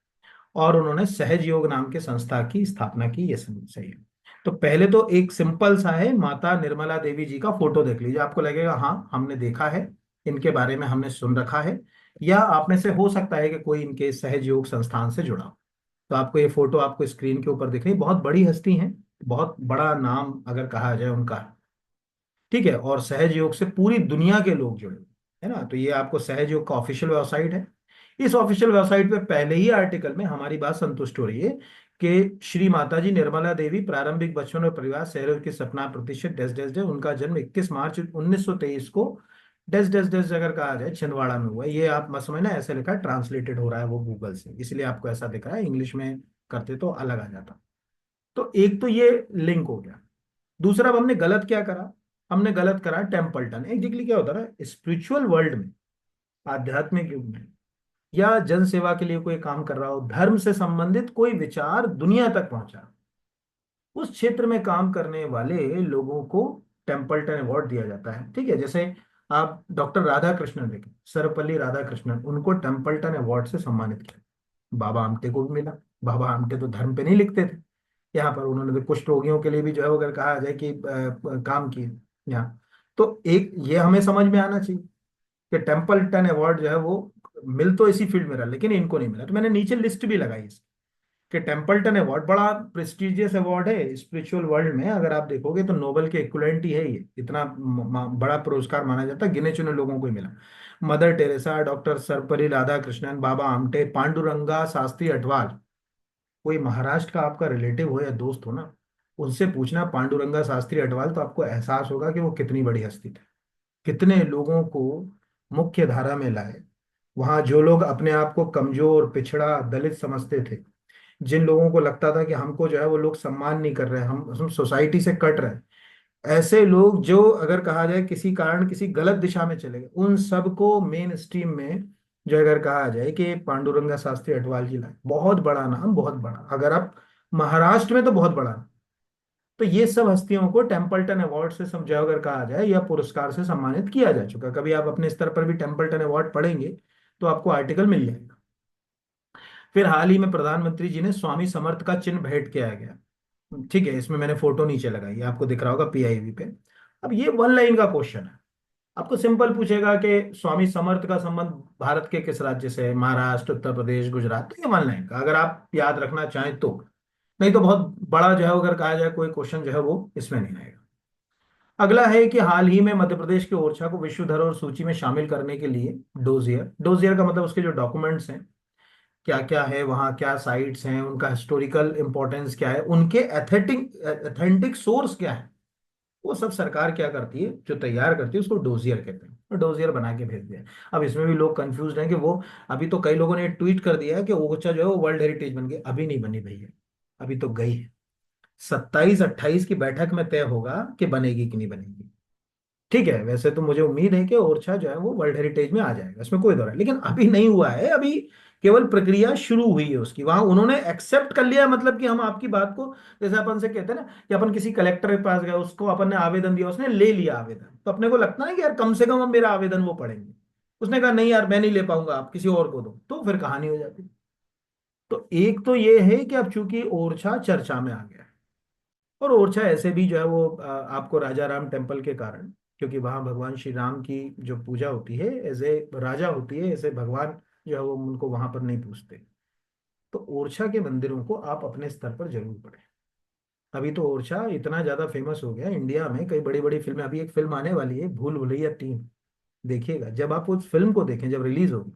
और उन्होंने सहज योग नाम के संस्था की स्थापना की, ये सही है। तो पहले तो एक सिंपल सा है, माता निर्मला देवी जी का फोटो देख लीजिए, आपको लगेगा हाँ हमने देखा है, इनके बारे में हमने सुन रखा है, या आप में से हो सकता है कि कोई इनके सहज योग संस्थान से जुड़ा हो। तो आपको ये फोटो आपको स्क्रीन के ऊपर दिख रही है, बहुत बड़ी हस्ती है, बहुत बड़ा नाम अगर कहा जाए उनका। ठीक है, और सहज योग से पूरी दुनिया के लोग जुड़े हुए हैं, है ना। तो ये आपको सहज योग का ऑफिशियल वेबसाइट है। इस ऑफिशियल वेबसाइट पे पहले ही आर्टिकल में हमारी बात संतुष्ट हो रही है कि श्री माता जी निर्मला देवी प्रारंभिक बचपन और परिवार सहयोग के सपना प्रतिष्ठित डैश डैश डैश, उनका जन्म 21 मार्च 1923 को डैश डैश डैश अगर कहा जाए छिंदवाड़ा में हुआ है। ये आप मत समझना ऐसे लिखा है, ट्रांसलेटेड हो रहा है वो गूगल से, इसलिए आपको ऐसा दिख रहा है, इंग्लिश में करते तो अलग आ जाता। तो एक तो ये लिंक हो गया। दूसरा, अब हमने गलत क्या करा, हमने गलत करा टेम्पल्टन। एग्जैक्टली क्या होता है, स्पिरिचुअल वर्ल्ड में, आध्यात्मिक युग में, या जन सेवा के लिए कोई काम कर रहा हो, धर्म से संबंधित कोई विचार दुनिया तक पहुंचा, उस क्षेत्र में काम करने वाले लोगों को टेम्पल्टन अवार्ड दिया जाता है। ठीक है, जैसे आप डॉक्टर राधा कृष्णन देखें, सर्वपल्ली राधाकृष्णन, उनको टेम्पल्टन अवार्ड से सम्मानित किया। बाबा आमटे को भी मिला। बाबा आमटे तो धर्म पे नहीं लिखते थे, यहाँ पर उन्होंने तो कुष्ठ रोगियों के लिए भी जो है वो अगर कहा जाए कि काम किए यहाँ। तो एक ये हमें समझ में आना चाहिए कि टेम्पल्टन अवार्ड जो है वो मिल तो इसी फील्ड में रहा, लेकिन इनको नहीं मिला। तो मैंने नीचे लिस्ट भी लगाई इसकी कि टेम्पल्टन अवार्ड बड़ा प्रेस्टिजियस अवार्ड है स्पिरिचुअल वर्ल्ड में। अगर आप देखोगे तो नोबेल के इक्विवेलेंट ही है ये, इतना बड़ा पुरस्कार माना जाता है, गिने चुने लोगों को ही मिला। Mother Teresa, doctor Sarvepalli Radhakrishnan, Baba Amte, Pandurang Shastri Athavale, कोई महाराष्ट्र का आपका रिलेटिव हो या दोस्त हो ना, उनसे पूछना पांडुरंगा शास्त्री अटवाल, तो आपको एहसास होगा कि वो कितनी बड़ी हस्ती थे, कितने लोगों को मुख्य धारा में लाए। वहां जो लोग अपने आप को कमजोर, पिछड़ा, दलित समझते थे, जिन लोगों को लगता था कि हमको जो है वो लोग सम्मान नहीं कर रहे हैं, हम सोसाइटी से कट रहे हैं, ऐसे लोग जो अगर कहा जाए किसी कारण किसी गलत दिशा में चले गए, उन सबको मेन स्ट्रीम में जो अगर कहा जाए कि पांडुरंगा शास्त्री अटवाल जी लाए, बहुत बड़ा नाम, बहुत बड़ा, अगर आप महाराष्ट्र में तो बहुत बड़ा नाम। तो ये सब हस्तियों को टेम्पल्टन अवार्ड से समझो अगर कहा जाए या पुरस्कार से सम्मानित किया जा चुका। कभी आप अपने स्तर पर भी टेम्पल्टन अवार्ड पढ़ेंगे तो आपको आर्टिकल मिल जाएगा। फिर हाल ही में प्रधानमंत्री जी ने स्वामी समर्थ का चिन्ह भेंट किया गया। ठीक है, इसमें मैंने फोटो नीचे लगाई है, आपको दिख रहा होगा पीआईबी पे। अब ये वन लाइन का क्वेश्चन है, आपको सिंपल पूछेगा कि स्वामी समर्थ का संबंध भारत के किस राज्य से है, महाराष्ट्र, उत्तर प्रदेश, गुजरात, तो ये वन लाइन का अगर आप याद रखना चाहें तो। नहीं तो बहुत बड़ा जो है अगर कहा जाए कोई क्वेश्चन जो है वो इसमें नहीं आएगा। अगला है कि हाल ही में मध्य प्रदेश के ओरछा को विश्व धरोहर सूची में शामिल करने के लिए डोजियर, डोजियर का मतलब उसके जो डॉक्यूमेंट्स हैं, क्या क्या है वहाँ, क्या साइट्स हैं, उनका हिस्टोरिकल इंपॉर्टेंस क्या है, उनके एथेंटिक सोर्स क्या है, वो सब सरकार क्या करती है, जो तैयार करती है उसको डोजियर कहते हैं, और डोजियर बना के भेज दिया। अब इसमें भी लोग कंफ्यूज हैं कि वो, अभी तो कई लोगों ने ट्वीट कर दिया है कि ओरछा जो है वो वर्ल्ड हेरिटेज बन गई, अभी नहीं बनी भैया, अभी तो गई है। 27-28 की बैठक में तय होगा कि बनेगी कि नहीं बनेगी। ठीक है, वैसे तो मुझे उम्मीद है कि ओरछा जो है वो वर्ल्ड हेरिटेज में आ जाएगा, इसमें कोई दो राय, लेकिन अभी नहीं हुआ है, अभी केवल प्रक्रिया शुरू हुई है उसकी, वहां उन्होंने एक्सेप्ट कर लिया, मतलब कि हम आपकी बात को, जैसे अपन से कहते हैं ना कि अपन किसी कलेक्टर के पास गए, उसको अपन ने आवेदन दिया, उसने ले लिया आवेदन, तो अपने को लगता है कि यार कम से कम हम मेरा आवेदन वो पढ़ेंगे। उसने कहा नहीं यार मैं नहीं ले पाऊंगा, आप किसी और को दो, तो फिर कहानी हो जाती। तो एक तो ये है कि अब चूंकि ओरछा चर्चा में आ गया है, और ओरछा ऐसे भी जो है वो आपको राजा राम टेम्पल के कारण, क्योंकि वहाँ भगवान श्री राम की जो पूजा होती है एज ए राजा होती है, ऐसे भगवान जो है वो उनको वहां पर नहीं पूजते। तो ओरछा के मंदिरों को आप अपने स्तर पर जरूर पढ़ें। अभी तो ओरछा इतना ज्यादा फेमस हो गया इंडिया में, कई बड़ी बड़ी फिल्में, अभी एक फिल्म आने वाली है भूल भुलैया 3, देखिएगा, जब आप उस फिल्म को देखें जब रिलीज होगी,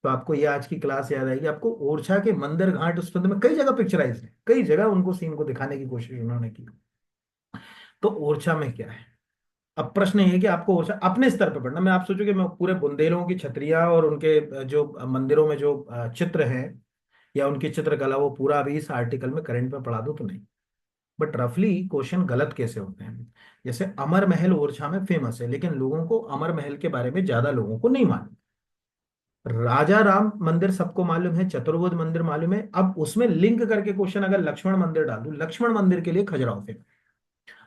तो आपको ये आज की क्लास याद आएगी, आपको ओरछा के मंदिर घाट उस फिल्म में कई जगह पिक्चराइज है, कई जगह उनको सीन को दिखाने की कोशिश उन्होंने की। तो ओरछा में क्या है, अब प्रश्न ये है कि आपको ओरछा अपने स्तर पर पढ़ना, मैं आप सोचो कि मैं पूरे बुंदेलों की छतरियां और उनके जो मंदिरों में जो चित्र हैं या उनकी चित्रकला, वो पूरा अभी इस आर्टिकल में करंट में पढ़ा दूं तो नहीं। बट रफली क्वेश्चन गलत कैसे होते हैं, जैसे अमर महल ओरछा में फेमस है, लेकिन लोगों को अमर महल के बारे में ज्यादा लोगों को नहीं मालूम। राजा राम मंदिर सबको मालूम है, चतुर्भुज मंदिर मालूम है, अब उसमें लिंक करके क्वेश्चन अगर लक्ष्मण मंदिर डाल दूं, लक्ष्मण मंदिर के लिए खजुराहो फेमस।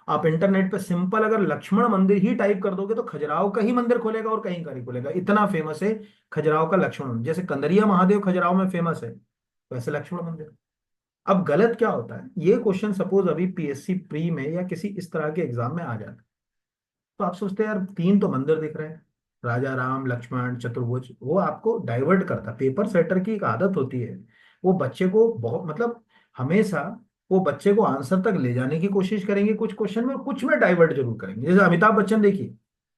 आप इंटरनेट पे सिंपल अगर लक्ष्मण मंदिर ही टाइप कर दोगे तो खजुराहो का ही मंदिर खोलेगा और कहीं का नहीं खोलेगा, इतना फेमस है खजुराहो का लक्ष्मण मंदिर। जैसे कंदरिया महादेव खजुराहो में फेमस है, वैसे लक्ष्मण मंदिर। अब गलत क्या होता है, ये क्वेश्चन सपोज अभी पीएससी प्री में या किसी इस तरह के एग्जाम में आ जाता है, तो आप सोचते हैं यार तीन तो मंदिर दिख रहे हैं, राजा राम लक्ष्मण चतुर्भुज, वो आपको डाइवर्ट करता। पेपर सेटर की एक आदत होती है, वो बच्चे को बहुत मतलब हमेशा वो बच्चे को आंसर तक ले जाने की कोशिश करेंगे कुछ क्वेश्चन में, कुछ में डाइवर्ट जरूर करेंगे। जैसे अमिताभ बच्चन देखिए,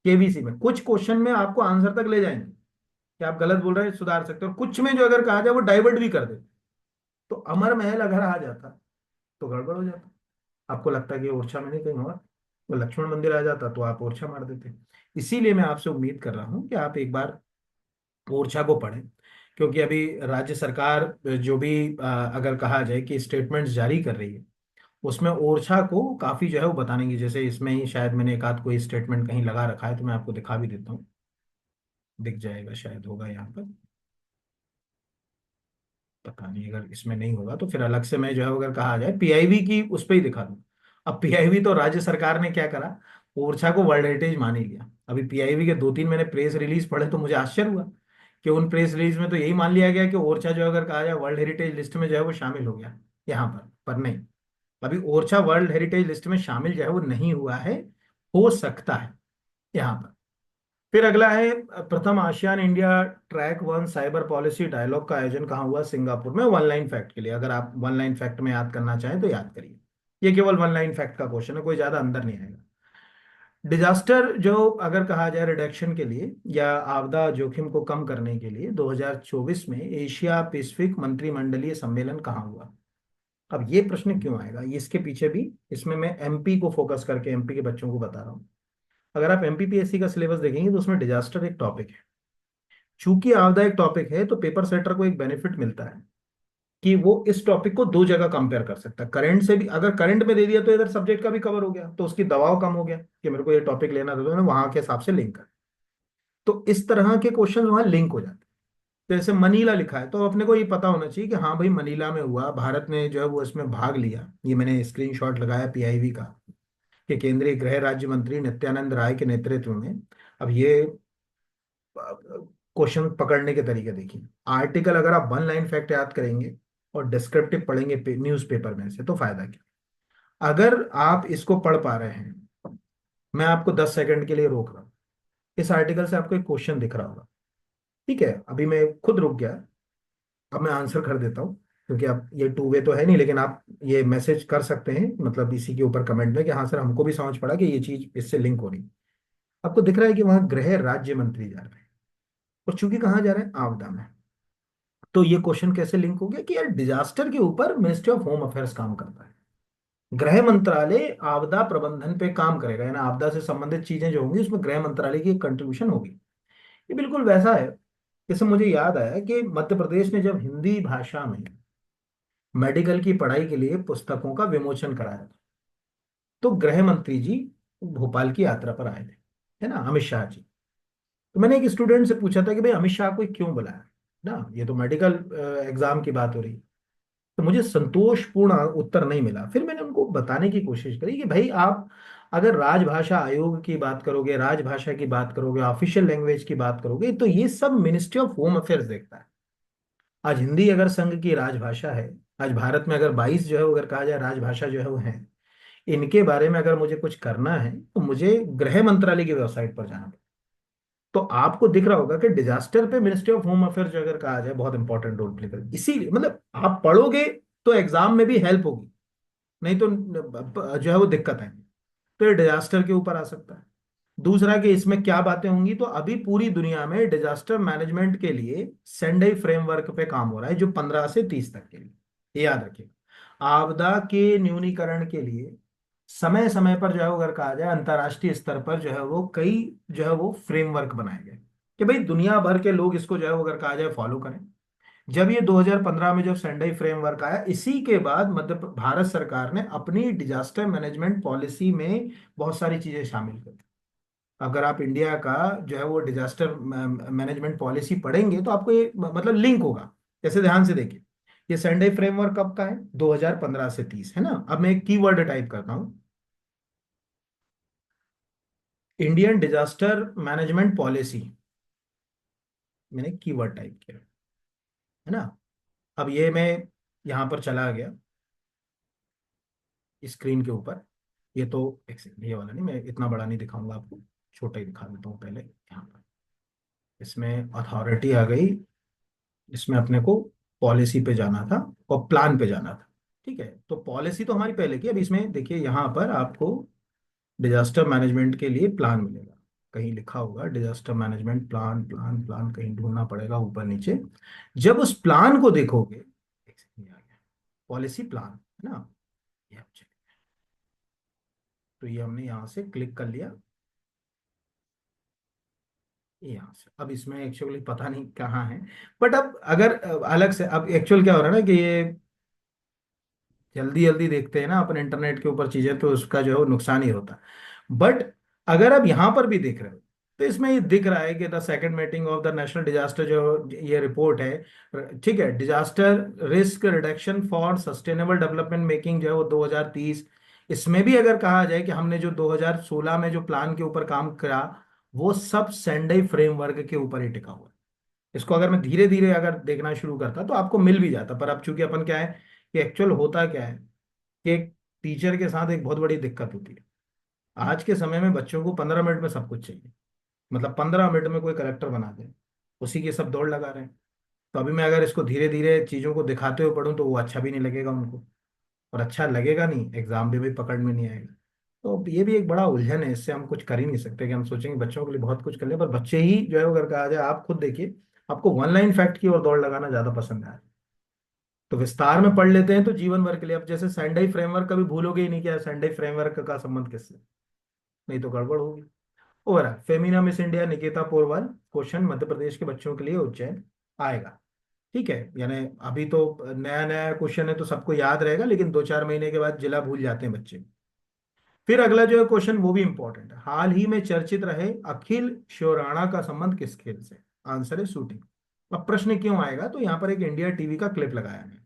केबीसी में कुछ क्वेश्चन में आपको आंसर तक ले जाएंगे कि आप गलत बोल रहे हैं सुधार सकते हो, और कुछ में जो अगर कहा जाए वो डाइवर्ट भी कर दे। तो अमर महल अगर आ जाता तो गड़बड़ हो जाता, आपको लगता है कि ओरछा में नहीं कहीं और, वो लक्ष्मण मंदिर आ जाता तो आप ओरछा मार देते। इसीलिए मैं आपसे उम्मीद कर रहा हूँ कि आप एक बार ओरछा को पढ़ें, क्योंकि अभी राज्य सरकार जो भी अगर कहा जाए कि स्टेटमेंट्स जारी कर रही है, उसमें ओरछा को काफी जो है वो बताने की, जैसे इसमें ही शायद मैंने एक आध कोई स्टेटमेंट कहीं लगा रखा है, तो मैं आपको दिखा भी देता हूँ, दिख जाएगा शायद, होगा यहाँ पर, पता नहीं, अगर इसमें नहीं होगा तो फिर अलग से मैं जो है अगर कहा जाए पीआईबी की उस पर ही दिखा दूं। अब पीआईबी तो राज्य सरकार ने क्या करा, ओरछा को वर्ल्ड हेरिटेज मान ही लिया। अभी पीआईबी के दो तीन मैंने प्रेस रिलीज पढ़े तो मुझे आश्चर्य हुआ कि उन प्रेस रिलीज में तो यही मान लिया गया कि ओरछा जो है अगर कहा जाए वर्ल्ड हेरिटेज लिस्ट में जो है वो शामिल हो गया यहाँ पर नहीं। अभी ओरछा वर्ल्ड हेरिटेज लिस्ट में शामिल जो है वो नहीं हुआ है, हो सकता है यहाँ पर। फिर अगला है प्रथम ASEAN India track one cyber policy dialogue का आयोजन कहाँ हुआ, सिंगापुर में। वन लाइन फैक्ट के लिए, अगर आप वन लाइन फैक्ट में याद करना चाहें तो याद करिए, ये केवल वन लाइन फैक्ट का क्वेश्चन है, कोई ज्यादा अंदर नहीं आएगा। डिजास्टर जो अगर कहा जाए रिडक्शन के लिए या आपदा जोखिम को कम करने के लिए 2024 में एशिया पैसिफिक मंत्रिमंडलीय सम्मेलन कहाँ हुआ। अब ये प्रश्न क्यों आएगा, ये इसके पीछे भी, इसमें मैं एमपी को फोकस करके एमपी के बच्चों को बता रहा हूँ। अगर आप एमपीपीएससी का सिलेबस देखेंगे तो उसमें डिजास्टर एक टॉपिक है। चूंकि आपदा एक टॉपिक है तो पेपर सेटर को एक बेनिफिट मिलता है कि वो इस टॉपिक को दो जगह कंपेयर कर सकता है, करंट से भी, अगर करंट में दे दिया तो इधर सब्जेक्ट का भी कवर हो गया, तो उसकी दबाव कम हो गया कि मेरे को ये टॉपिक लेना था, तो मैंने वहां के हिसाब से लिंक कर। तो इस तरह के क्वेश्चन वहां लिंक हो जाते हैं। तो जैसे मनीला लिखा है तो अपने को ये पता होना चाहिए कि हाँ भाई मनीला में हुआ, भारत ने जो है वो इसमें भाग लिया, ये मैंने स्क्रीनशॉट लगाया पीआईबी का, कि केंद्रीय गृह राज्य मंत्री नित्यानंद राय के नेतृत्व में। अब ये क्वेश्चन पकड़ने के तरीके देखिए, आर्टिकल अगर आप वन लाइन फैक्ट याद करेंगे और डिस्क्रिप्टिव पढ़ेंगे न्यूज़पेपर में से तो फायदा क्या। अगर आप इसको पढ़ पा रहे हैं, मैं आपको 10 सेकंड के लिए रोक रहा हूँ, इस आर्टिकल से आपको एक क्वेश्चन दिख रहा होगा, ठीक है, अभी मैं खुद रुक गया, अब मैं आंसर कर देता हूँ, क्योंकि अब ये टू वे तो है नहीं, लेकिन आप ये मैसेज कर सकते हैं मतलब इसी के ऊपर कमेंट में कि हाँ सर हमको भी समझ पड़ा कि ये चीज इससे लिंक हो रही है। आपको दिख रहा है कि वहां गृह राज्य मंत्री जा रहे हैं, और चूंकि कहाँ जा रहे हैं, आपदा में। तो ये क्वेश्चन कैसे लिंक हो गया कि यार डिजास्टर के ऊपर मिनिस्ट्री ऑफ होम अफेयर्स काम करता है, गृह मंत्रालय आपदा प्रबंधन पे काम करेगा, यानी आपदा से संबंधित चीजें जो होंगी उसमें गृह मंत्रालय की कंट्रीब्यूशन होगी। ये बिल्कुल वैसा है, जैसे मुझे याद आया कि मध्य प्रदेश ने जब हिंदी भाषा में मेडिकल की पढ़ाई के लिए पुस्तकों का विमोचन कराया था, तो गृह मंत्री जी भोपाल की यात्रा पर आए थे। है ना, अमित शाह जी। तो मैंने एक स्टूडेंट से पूछा था कि भाई अमित शाह को क्यों बुलाया ना, ये तो मेडिकल एग्जाम की बात हो रही। तो मुझे संतोषपूर्ण उत्तर नहीं मिला। फिर मैंने उनको बताने की कोशिश करी कि भाई आप अगर राजभाषा आयोग की बात करोगे, राजभाषा की बात करोगे, ऑफिशियल लैंग्वेज की बात करोगे, तो ये सब मिनिस्ट्री ऑफ होम अफेयर्स देखता है। आज हिंदी अगर संघ की राजभाषा है, आज भारत में अगर 22 जो है वो अगर कहा जाए राजभाषा जो है वो है, इनके बारे में अगर मुझे कुछ करना है तो मुझे गृह मंत्रालय की वेबसाइट पर जाना पड़ेगा। तो आपको दिख रहा होगा कि डिजास्टर पे मिनिस्ट्री ऑफ होम अफेयर जो अगर कहा जाए बहुत इंपॉर्टेंट रोल प्ले करे, इसीलिए मतलब आप पढ़ोगे तो एग्जाम में भी हेल्प होगी, नहीं तो जो है वो दिक्कत है। तो ये डिजास्टर के ऊपर आ सकता है। दूसरा कि इसमें क्या बातें होंगी, तो अभी पूरी दुनिया में डिजास्टर मैनेजमेंट के लिए सेंडई फ्रेमवर्क पे काम हो रहा है जो 15 से 30 तक के लिए, ये याद रखिएगा। आपदा के न्यूनीकरण के लिए समय समय पर जो है वो अगर कहा जाए अंतर्राष्ट्रीय स्तर पर जो है वो कई जो है वो फ्रेमवर्क बनाए गए कि भाई दुनिया भर के लोग इसको जो है वो अगर कहा जाए फॉलो करें। जब ये 2015 में जब सेंडई फ्रेमवर्क आया, इसी के बाद भारत सरकार ने अपनी डिजास्टर मैनेजमेंट पॉलिसी में बहुत सारी चीजें शामिल कर दी। अगर आप इंडिया का जो है वो डिजास्टर मैनेजमेंट पॉलिसी पढ़ेंगे तो आपको ये मतलब लिंक होगा। जैसे ध्यान से देखिए, ये सेंडई फ्रेमवर्क कब का है, 2015 से 30, है ना। अब मैं एक कीवर्ड टाइप करता हूँ, इंडियन डिजास्टर मैनेजमेंट पॉलिसी, मैंने कीवर्ड टाइप किया, है ना। अब ये मैं यहाँ पर चला गया स्क्रीन के ऊपर। ये तो एक सेकंड, ये वाला नहीं, मैं इतना बड़ा नहीं दिखाऊंगा आपको, छोटा ही दिखा देता हूँ पहले यहाँ पर। इसमें अथॉरिटी आ गई, इसमें अपने को पॉलिसी पे जाना था और प्लान पे जाना था। ठीक है, तो पॉलिसी तो हमारी पहले की, अब इसमें देखिए यहाँ पर आपको डिजास्टर मैनेजमेंट के लिए प्लान मिलेगा। कहीं लिखा होगा disaster management plan, plan plan कहीं ढूंढना पड़ेगा ऊपर नीचे। जब उस प्लान को देखोगे, एक सेकंड, ये आ गया पॉलिसी प्लान, है ना। ये आप तो ये हमने यहाँ से क्लिक कर लिया, यहाँ से। अब इसमें एक्चुअली पता नहीं कहाँ है, बट अब अगर अलग से, अब एक्चुअल क्या हो रहा है ना कि ये जल्दी जल्दी देखते हैं ना अपन इंटरनेट के ऊपर चीजें, तो उसका जो है वो नुकसान ही होता है। बट अगर आप यहाँ पर भी देख रहे हो तो इसमें ये दिख रहा है कि the second meeting of the national disaster जो ये रिपोर्ट है, ठीक है, disaster risk reduction for sustainable development making जो है वो 2030। इसमें भी अगर कहा जाए कि हमने जो 2016 में जो प्लान के ऊपर काम करा, वो सब सेंडई फ्रेमवर्क के ऊपर ही टिका हुआ है। इसको अगर मैं धीरे धीरे अगर देखना शुरू करता तो आपको मिल भी जाता, पर अब चूंकि अपन क्या है कि एक्चुअल होता क्या है कि एक टीचर के साथ एक बहुत बड़ी दिक्कत होती है। आज के समय में बच्चों को 15 मिनट में सब कुछ चाहिए, मतलब 15 मिनट में कोई करेक्टर बना दे, उसी की सब दौड़ लगा रहे हैं। तो अभी मैं अगर इसको धीरे धीरे चीज़ों को दिखाते हुए पढ़ूं तो वो अच्छा भी नहीं लगेगा उनको, और अच्छा लगेगा नहीं, एग्जाम भी पकड़ में नहीं आएगा। तो ये भी एक बड़ा उलझन है, इससे हम कुछ कर ही नहीं सकते कि हम सोचेंगे बच्चों के लिए बहुत कुछ कर ले, पर बच्चे ही जो है वो अगर कहा जाए, आप खुद देखिए, आपको वन लाइन फैक्ट की ओर दौड़ लगाना ज्यादा पसंद है। तो विस्तार में पढ़ लेते हैं तो जीवन भर के लिए, अब जैसे सेंडई फ्रेमवर्क कभी भूलोगे ही नहीं क्या सेंडई फ्रेमवर्क का संबंध किससे, नहीं तो गड़बड़ होगी। Overall Femina Miss India Niketa Porwal, question Madhya Pradesh के बच्चों के लिए उज्जैन आएगा। ठीक है, यानी अभी तो नया नया क्वेश्चन है तो सबको याद रहेगा, लेकिन 2-4 महीने के बाद जिला भूल जाते हैं बच्चे। फिर अगला जो है क्वेश्चन वो भी इंपॉर्टेंट है, हाल ही में चर्चित रहे अखिल शिवराणा का संबंध किस खेल से, आंसर है शूटिंग। अब प्रश्न क्यों आएगा, तो यहाँ पर एक इंडिया टीवी का क्लिप लगाया है।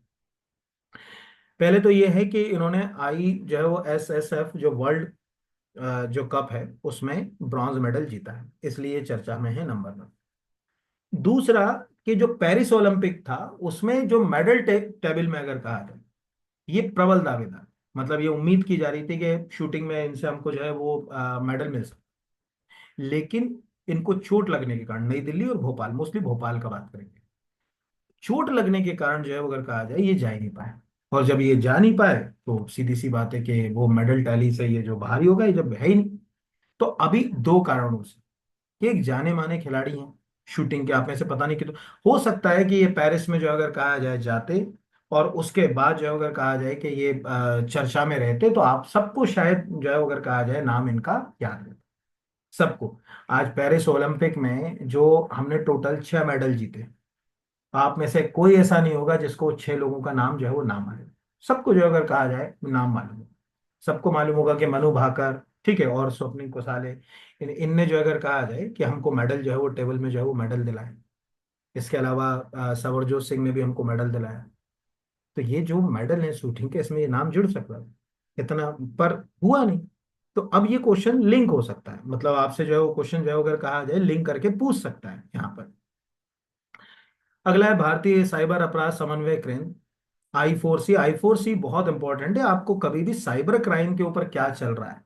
पहले तो ये है कि इन्होंने आई जो है वो SSF जो वर्ल्ड जो कप है उसमें ब्रॉन्ज मेडल जीता है, इसलिए चर्चा में है नंबर 1। दूसरा कि जो पेरिस ओलंपिक था उसमें जो मेडल टेबल में अगर कहा जाए, ये प्रबल दावेदार, मतलब ये उम्मीद की जा रही थी कि शूटिंग में इनसे हमको जो है वो मेडल मिल सकता, लेकिन इनको चोट लगने के कारण, नई दिल्ली और भोपाल, मोस्टली भोपाल का बात करेंगे, चोट लगने के कारण जो है वो अगर कहा जाए ये जा ही नहीं पाए। और जब ये जा नहीं पाए तो सीधी सी बात है कि वो मेडल टैली से ये जो बाहर ही होगा, ये जब है ही नहीं। तो अभी दो कारणों से कि एक जाने माने खिलाड़ी हैं शूटिंग के, आप में से पता नहीं कि, तो हो सकता है कि ये पेरिस में जो अगर कहा जाए जाते और उसके बाद जो अगर कहा जाए कि ये चर्चा में रहते, तो आप सबको शायद जो है अगर कहा जाए नाम इनका याद रहता सबको। आज पेरिस ओलंपिक में जो हमने टोटल 6 मेडल जीते, आप में से कोई ऐसा नहीं होगा जिसको 6 लोगों का नाम जो है वो नाम मालूम। सबको जो अगर कहा जाए नाम मालूम है। सबको मालूम होगा कि मनु भाकर, ठीक है, और स्वप्निल कोसाले, इनने जो अगर कहा जाए कि हमको मेडल जो है वो टेबल में जो है वो मेडल दिलाए। इसके अलावा सवरजोत सिंह ने भी हमको मेडल दिलाया। तो ये जो मेडल है शूटिंग के, इसमें ये नाम जुड़ सकता है इतना, पर हुआ नहीं। तो अब ये क्वेश्चन लिंक हो सकता है, मतलब आपसे जो है वो क्वेश्चन जो है अगर कहा जाए लिंक करके पूछ सकता है यहाँ पर। अगला है भारतीय साइबर अपराध समन्वय केंद्र, I4C। I4C बहुत इंपॉर्टेंट है, आपको कभी भी साइबर क्राइम के ऊपर क्या चल रहा है,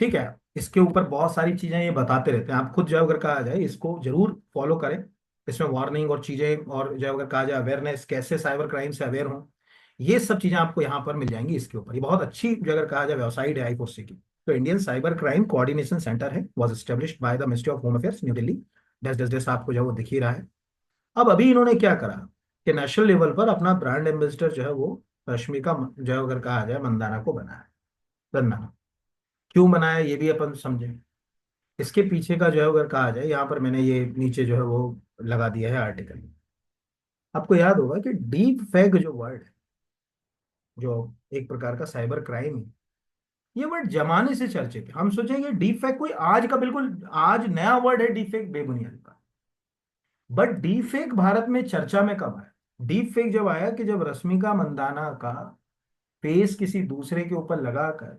ठीक है, इसके ऊपर बहुत सारी चीजें ये बताते रहते हैं। आप खुद जो अगर कहा जाए इसको जरूर फॉलो करें। इसमें वार्निंग और चीजें, और जो अगर कहा जाए अवेयरनेस, कैसे साइबर क्राइम से अवेयर हों, ये सब चीजें आपको यहाँ पर मिल जाएंगी इसके ऊपर। ये बहुत अच्छी जो अगर कहा जाए वेबसाइट है I4C की। तो Indian cyber crime coordination centre है, was established by the ministry of home affairs, New Delhi. Dash dash dash आपको जो है वो दिख ही रहा है। अब अभी इन्होंने क्या करा कि नेशनल लेवल पर अपना ब्रांड एम्बेसडर जो है वो रश्मिका जो है अगर कहा जाए मंदाना को बनाया, रंदाना। क्यों बनाया ये भी अपन समझें। इसके पीछे का जो है अगर कहा जाए, यहाँ पर मैंने ये नीचे जो है वो लगा दिया है आर्टिकल। आपको याद होगा कि डीप फेक जो वर्ड है, जो एक प्रकार का साइबर क्राइम है, ये वर्ड जमाने से चर्चित है। हम सोचेंगे डीप फेक कोई आज का, बिल्कुल आज नया वर्ड है डीप फेक, बेबुनियाद का। बट डीप फेक भारत में चर्चा में कब आया? डीप फेक जब आया कि जब रश्मिका मंदाना का फेस किसी दूसरे के ऊपर लगाकर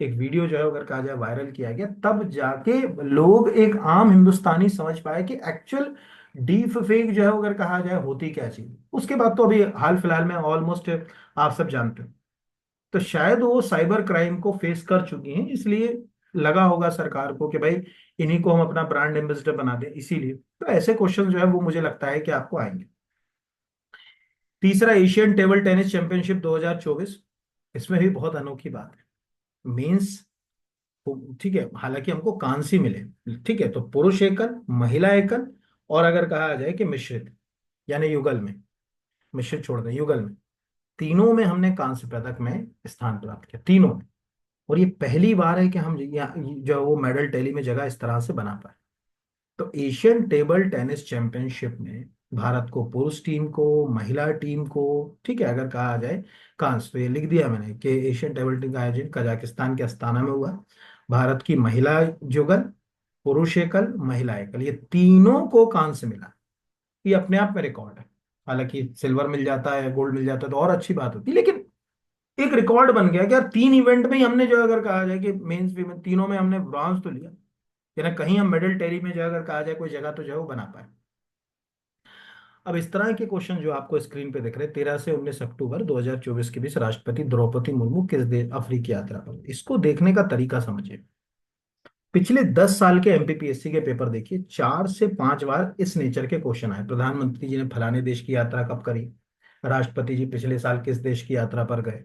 एक वीडियो जो है अगर कहा जाए वायरल किया गया, तब जाके लोग, एक आम हिंदुस्तानी समझ पाए कि एक्चुअल डीप फेक जो है अगर कहा जाए होती क्या चीज। उसके बाद तो अभी हाल फिलहाल में ऑलमोस्ट आप सब जानते हो। तो शायद वो साइबर क्राइम को फेस कर चुकी हैं, इसलिए लगा होगा सरकार को कि भाई इन्हीं को हम अपना ब्रांड एम्बेसडर बना दें, इसीलिए। तो ऐसे क्वेश्चन जो है वो मुझे लगता है कि आपको आएंगे। तीसरा, एशियन टेबल टेनिस चैंपियनशिप 2024। इसमें भी बहुत अनोखी बात है। मेंस, ठीक है, हालांकि हमको कांस्य मिले, ठीक है, तो पुरुष एकल, महिला एकल, और अगर कहा जाए कि मिश्रित, यानी युगल में, मिश्रित छोड़ दें, युगल में, तीनों में हमने कांस्य पदक में स्थान प्राप्त किया, तीनों में। और ये पहली बार है कि हम जो वो मेडल टैली में जगह इस तरह से बना पाए। तो एशियन टेबल टेनिस चैंपियनशिप में भारत को, पुरुष टीम को, महिला टीम को, ठीक है, अगर कहा जाए कांस्य, तो ये लिख दिया मैंने कि एशियन टेबल टेनिस का आयोजन कजाकिस्तान के अस्ताना में हुआ। भारत की महिला जुगल, पुरुष एकल, महिला एकल, ये तीनों को कांस्य मिला। ये अपने आप में रिकॉर्ड है। हालांकि सिल्वर मिल जाता है, गोल्ड मिल जाता है तो और अच्छी बात होती, लेकिन एक रिकॉर्ड बन गया कि यार 3 इवेंट में ही हमने जो अगर कहा जाए कि मेंस फीमेल तीनों में हमने ब्रॉन्ज तो लिया, कि ना कहीं हम मेडल टेरी में जो अगर कहा जाए कोई जगह तो जो है वो बना पाए। अब इस तरह के क्वेश्चन जो आपको स्क्रीन पे दिख रहे हैं, 13 से 19 अक्टूबर 2024 के बीच राष्ट्रपति द्रौपदी मुर्मू किस देश अफ्रीकी यात्रा पर, इसको देखने का तरीका समझिए। पिछले 10 साल के एमपीपीएससी के पेपर देखिए, 4 से 5 बार इस नेचर के क्वेश्चन आए। प्रधानमंत्री जी ने फलाने देश की यात्रा कब करी, राष्ट्रपति जी पिछले साल किस देश की यात्रा पर गए।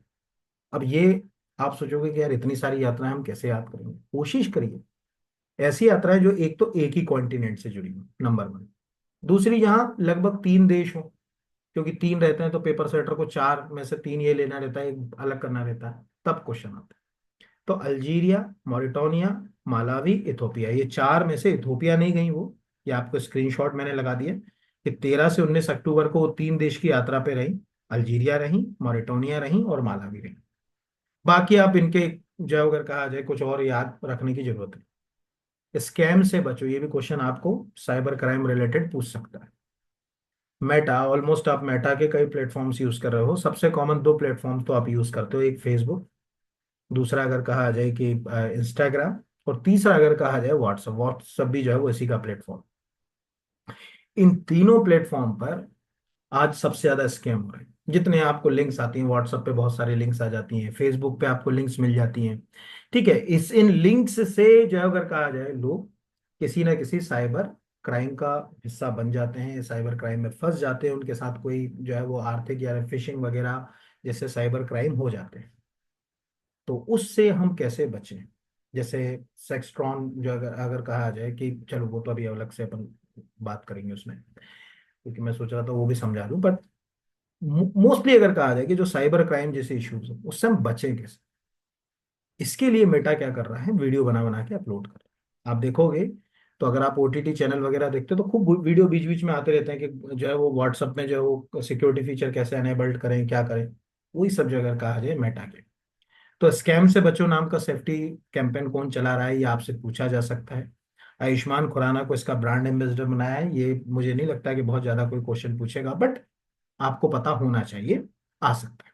अब ये आप सोचोगे कि यार इतनी सारी यात्राएं हम कैसे याद करेंगे, कोशिश करिए ऐसी यात्राएं जो एक तो एक ही कॉन्टिनेंट से जुड़ी हो, नंबर वन। दूसरी, जहां लगभग 3 देश हो, क्योंकि 3 रहते हैं तो पेपर सेटर को 4 में से 3 ये लेना रहता है, एक अलग करना रहता है, तब क्वेश्चन आता है। तो अल्जीरिया, मॉरिटानिया, मालावी, इथोपिया, ये 4 में से इथोपिया नहीं गई वो। ये आपको स्क्रीनशॉट मैंने लगा दिया कि 13 से 19 अक्टूबर को वो 3 देश की यात्रा पे रही। अल्जीरिया रही, मॉरिटानिया रही और मालावी रही। बाकी आप इनके जो अगर कहा जाए कुछ और याद रखने की जरूरत है। स्कैम से बचो, ये भी क्वेश्चन आपको साइबर क्राइम रिलेटेड पूछ सकता है। मेटा, ऑलमोस्ट आप मेटा के कई प्लेटफॉर्म्स यूज कर रहे हो। सबसे कॉमन 2 प्लेटफॉर्म्स तो आप यूज करते हो, एक फेसबुक, दूसरा अगर कहा जाए कि इंस्टाग्राम, और तीसरा अगर कहा जाए व्हाट्सअप। व्हाट्सअप भी जो है वो इसी का प्लेटफॉर्म। इन तीनों प्लेटफॉर्म पर आज सबसे ज्यादा स्कैम हो रहे हैं। जितने आपको लिंक्स आती हैं, व्हाट्सएप पे बहुत सारी लिंक्स आ जाती हैं, फेसबुक पे आपको लिंक्स मिल जाती हैं, ठीक है, इस इन लिंक्स से जो है अगर कहा जाए लोग किसी ना किसी साइबर क्राइम का हिस्सा बन जाते हैं, साइबर क्राइम में फंस जाते हैं, उनके साथ कोई जो है वो आर्थिक या फिशिंग वगैरह जैसे साइबर क्राइम हो जाते हैं। तो उससे हम कैसे बचें? जैसे सेक्सट्रॉन जो अगर अगर कहा जाए कि चलो वो तो अभी अलग से अपन बात करेंगे उसमें, क्योंकि मैं सोच रहा था वो भी समझा दूं, बट मोस्टली अगर कहा जाए कि जो साइबर क्राइम जैसे इश्यूज है उससे हम बचें कैसे, इसके लिए मेटा क्या कर रहा है, वीडियो बना बना के अपलोड कर रहा है। आप देखोगे तो अगर आप ओटीटी चैनल वगैरह देखते हो तो खूब वीडियो बीच बीच में आते रहते हैं कि जो है वो व्हाट्सएप में जो है वो सिक्योरिटी फीचर कैसे अनेबल्ड करें, क्या करें, वही सब जो अगर कहा जाए मेटा के। तो स्कैम से बचो नाम का सेफ्टी कैंपेन कौन चला रहा है, ये आपसे पूछा जा सकता है। आयुष्मान खुराना को इसका ब्रांड एम्बेसडर बनाया है, ये मुझे नहीं लगता कि बहुत ज्यादा कोई क्वेश्चन पूछेगा, बट आपको पता होना चाहिए, आ सकता है।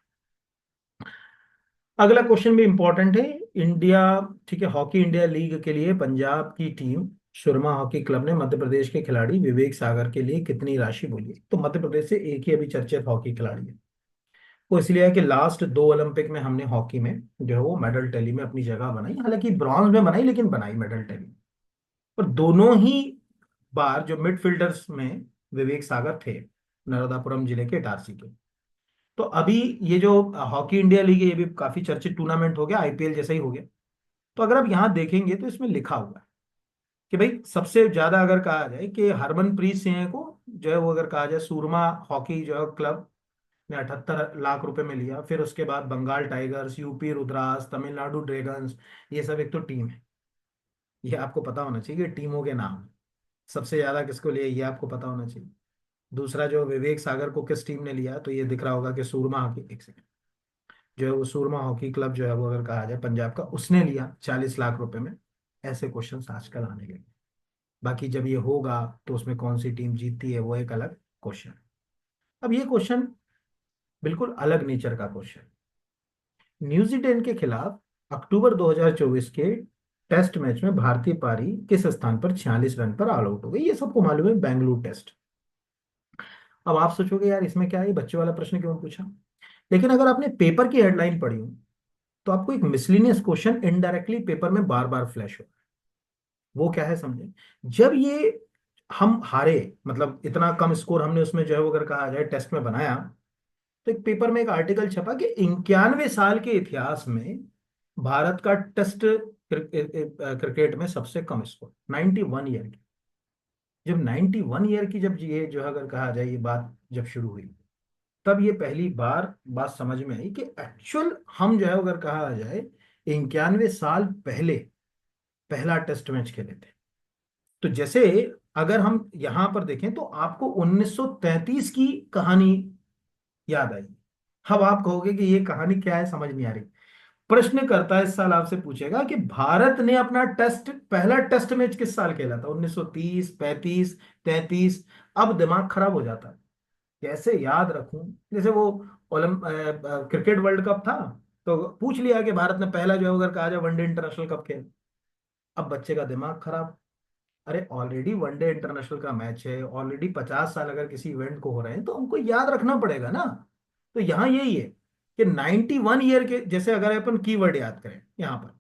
अगला क्वेश्चन भी इंपॉर्टेंट है। इंडिया, ठीक है, हॉकी इंडिया लीग के लिए पंजाब की टीम सुरमा हॉकी क्लब ने मध्य प्रदेश के खिलाड़ी विवेक सागर के लिए कितनी राशि बोली है? तो मध्य प्रदेश से एक ही अभी चर्चित हॉकी खिलाड़ी है। वो इसलिए है कि लास्ट दो ओलंपिक में हमने हॉकी में जो है वो मेडल टैली में अपनी जगह बनाई, हालांकि ब्रॉन्ज में बनाई लेकिन बनाई मेडल टैली। और दोनों ही बार जो मिडफील्डर्स में विवेक सागर थे, नर्मदापुरम जिले के इटारसी के। तो अभी ये जो हॉकी इंडिया लीग है, ये भी काफी चर्चित टूर्नामेंट हो गया, आईपीएल जैसा ही हो गया। तो अगर आप यहाँ देखेंगे तो इसमें लिखा हुआ है कि भाई सबसे ज्यादा अगर कहा जाए कि हरमनप्रीत सिंह को जो है वो अगर कहा जाए सूरमा हॉकी जो है क्लब ने 78 लाख रुपए में लिया। फिर उसके बाद Bengal tigers, UP Rudras, Tamil Nadu dragons, ये सब एक तो टीम है। ये आपको पता होना चाहिए कि टीमों के नाम सबसे ज्यादा किसको लिया, ये आपको पता होना चाहिए। दूसरा जो विवेक सागर को किस टीम ने लिया, तो ये दिख रहा होगा कि सूरमा हॉकी, एक सेकंड, जो है वो सूरमा हॉकी क्लब जो है वो अगर कहा जाए पंजाब का, उसने लिया 40 लाख रुपए में। ऐसे क्वेश्चन आजकल आने लगे। बाकी जब ये होगा तो उसमें कौन सी टीम जीतती है वो एक अलग क्वेश्चन। अब ये क्वेश्चन बिल्कुल अलग नेचर का क्वेश्चन। न्यूजीलैंड के खिलाफ अक्टूबर 2024 के टेस्ट मैच में भारतीय पारी किस स्थान पर 46 रन पर ऑल आउट हो गई? ये सबको मालूम है, बेंगलुरु टेस्ट। अब आप सोचोगे यार इसमें क्या है, ये बच्चे वाला प्रश्न क्यों पूछा? लेकिन अगर आपने पेपर की हेडलाइन पढ़ी हो तो आपको एक मिसलिनियस क्वेश्चन इनडायरेक्टली पेपर में बार बार फ्लैश हो। वो क्या है समझे। जब ये हम हारे, मतलब इतना कम स्कोर हमने उसमें जो है वो अगर कहा जाए टेस्ट में बनाया, तो एक पेपर में एक आर्टिकल छपा कि 91 साल के इतिहास में भारत का टेस्ट क्रिकेट में सबसे कम स्कोर 91 ईयर की। जब 91 ईयर की जब ये जो है अगर कहा जाए ये बात जब शुरू हुई, तब ये पहली बार बात समझ में आई कि एक्चुअल हम जो है अगर कहा जाए 91 साल पहले पहला टेस्ट मैच खेले थे। तो जैसे अगर हम यहां पर देखें तो आपको 1933 की कहानी याद आई। अब आप कहोगे कि ये कहानी क्या है, समझ नहीं आ रही। प्रश्नकर्ता इस साल आपसे पूछेगा कि भारत ने अपना पहला टेस्ट मैच किस साल खेला था, 1930, 35, 33। अब दिमाग खराब हो जाता है, कैसे याद रखूं। जैसे वो क्रिकेट वर्ल्ड कप था, तो पूछ लिया कि भारत ने पहला जो है अगर कहा जाए वनडे इंटरनेशनल कप खेल। अब बच्चे का दिमाग खराब। अरे ऑलरेडी वनडे इंटरनेशनल का मैच है, ऑलरेडी 50 साल अगर किसी इवेंट को हो रहे हैं तो हमको याद रखना पड़ेगा ना। तो यहाँ यही है कि 91 ईयर के, जैसे अगर अपन कीवर्ड याद करें यहाँ पर,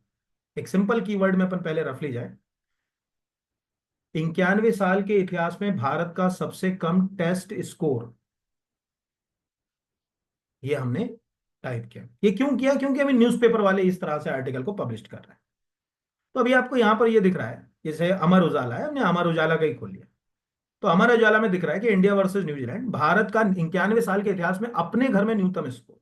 एक सिंपल कीवर्ड में अपन पहले रख ली जाए, 91 साल के इतिहास में भारत का सबसे कम टेस्ट स्कोर, ये हमने टाइप किया। ये क्यों किया? क्योंकि अभी न्यूज़पेपर वाले इस तरह से आर्टिकल को पब्लिश कर रहे हैं। तो अभी आपको यहाँ पर ये दिख रहा है, जैसे अमर उजाला है, हमने अमर उजाला का ही खोल लिया। तो अमर उजाला में दिख रहा है कि इंडिया वर्सेस न्यूजीलैंड, भारत का 91 साल के इतिहास में अपने घर में न्यूनतम स्कोर।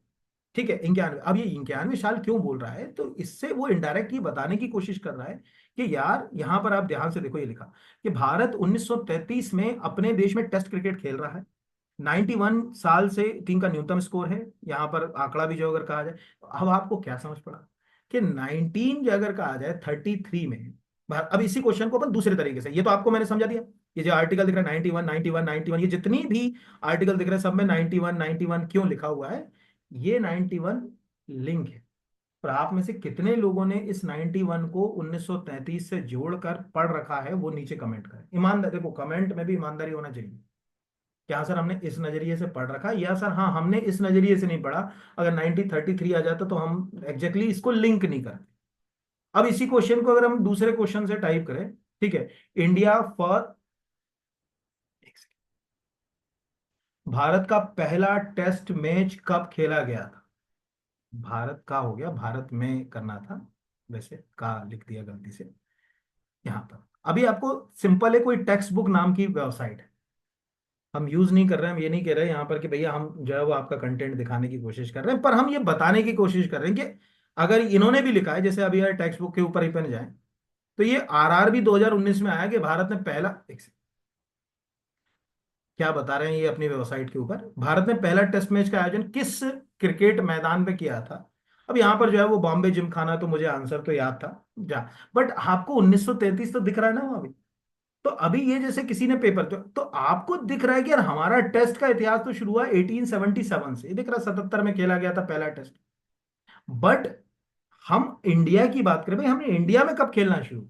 ठीक है 91। अब ये 91 साल क्यों बोल रहा है, तो इससे वो इनडायरेक्ट ये बताने की कोशिश कर रहा है कि यार यहां पर आप ध्यान से देखो, ये लिखा कि भारत 1933 में अपने देश में टेस्ट क्रिकेट खेल रहा है। 91 साल से टीम का न्यूनतम स्कोर है, यहाँ पर आंकड़ा भी जो अगर कहा जाए। तो अब आपको क्या समझ पड़ा कि 19 जो अगर कहा जाए 33 में अब इसी क्वेश्चन को अपन दूसरे तरीके से, ये तो आपको मैंने समझा दिया। ये जो आर्टिकल दिख रहा है 91, 91, 91, ये जितनी भी आर्टिकल दिख रहे हैं सब में 91, 91 क्यों लिखा हुआ है, ये 91 लिंक है। और आप में से कितने लोगों ने इस 91 को 1933 से जोड़कर पढ़ रखा है, वो नीचे कमेंट करें। ईमानदार देखो, कमेंट में भी ईमानदारी होना चाहिए। क्या सर हमने इस नजरिए से पढ़ रखा, या सर हाँ हमने इस नजरिए से नहीं पढ़ा। अगर 1933 आ जाता तो हम एग्जैक्टली इसको लिंक नहीं करते। अब इसी क्वेश्चन को अगर हम दूसरे क्वेश्चन से टाइप करें, ठीक है, इंडिया फॉर, भारत का पहला टेस्ट मैच कब खेला गया था? भारत का हो गया, भारत में करना था, वैसे का लिख दिया गलती से यहां पर। अभी आपको सिंपल है, कोई टेक्स्ट बुक नाम की वेबसाइट है, हम यूज नहीं कर रहे हैं। हम ये नहीं कह रहे हैं यहाँ पर कि भैया हम जो है वो आपका कंटेंट दिखाने की कोशिश कर रहे हैं, पर हम ये बताने की कोशिश कर रहे हैं कि अगर इन्होंने भी लिखा है, जैसे अभी यार टेक्स्ट बुक के ऊपर ही पेन जाए, तो ये आरआरबी 2019 में आया कि भारत ने पहला, एक सेकंड, क्या बता रहे हैं ये अपनी वेबसाइट के ऊपर, भारत ने पहला टेस्ट मैच का आयोजन किस क्रिकेट मैदान पे किया था? अब यहाँ पर जो है वो बॉम्बे जिम खाना, तो मुझे आंसर तो याद था जा, बट आपको 1933 तो दिख रहा है ना वहां भी। तो अभी ये जैसे किसी ने पेपर, तो आपको दिख रहा है कि यार हमारा टेस्ट का इतिहास तो शुरू हुआ 1877 से, ये दिख रहा है 77 में खेला गया था पहला टेस्ट। बट हम इंडिया की बात करें, भाई हमने इंडिया में कब खेलना शुरू,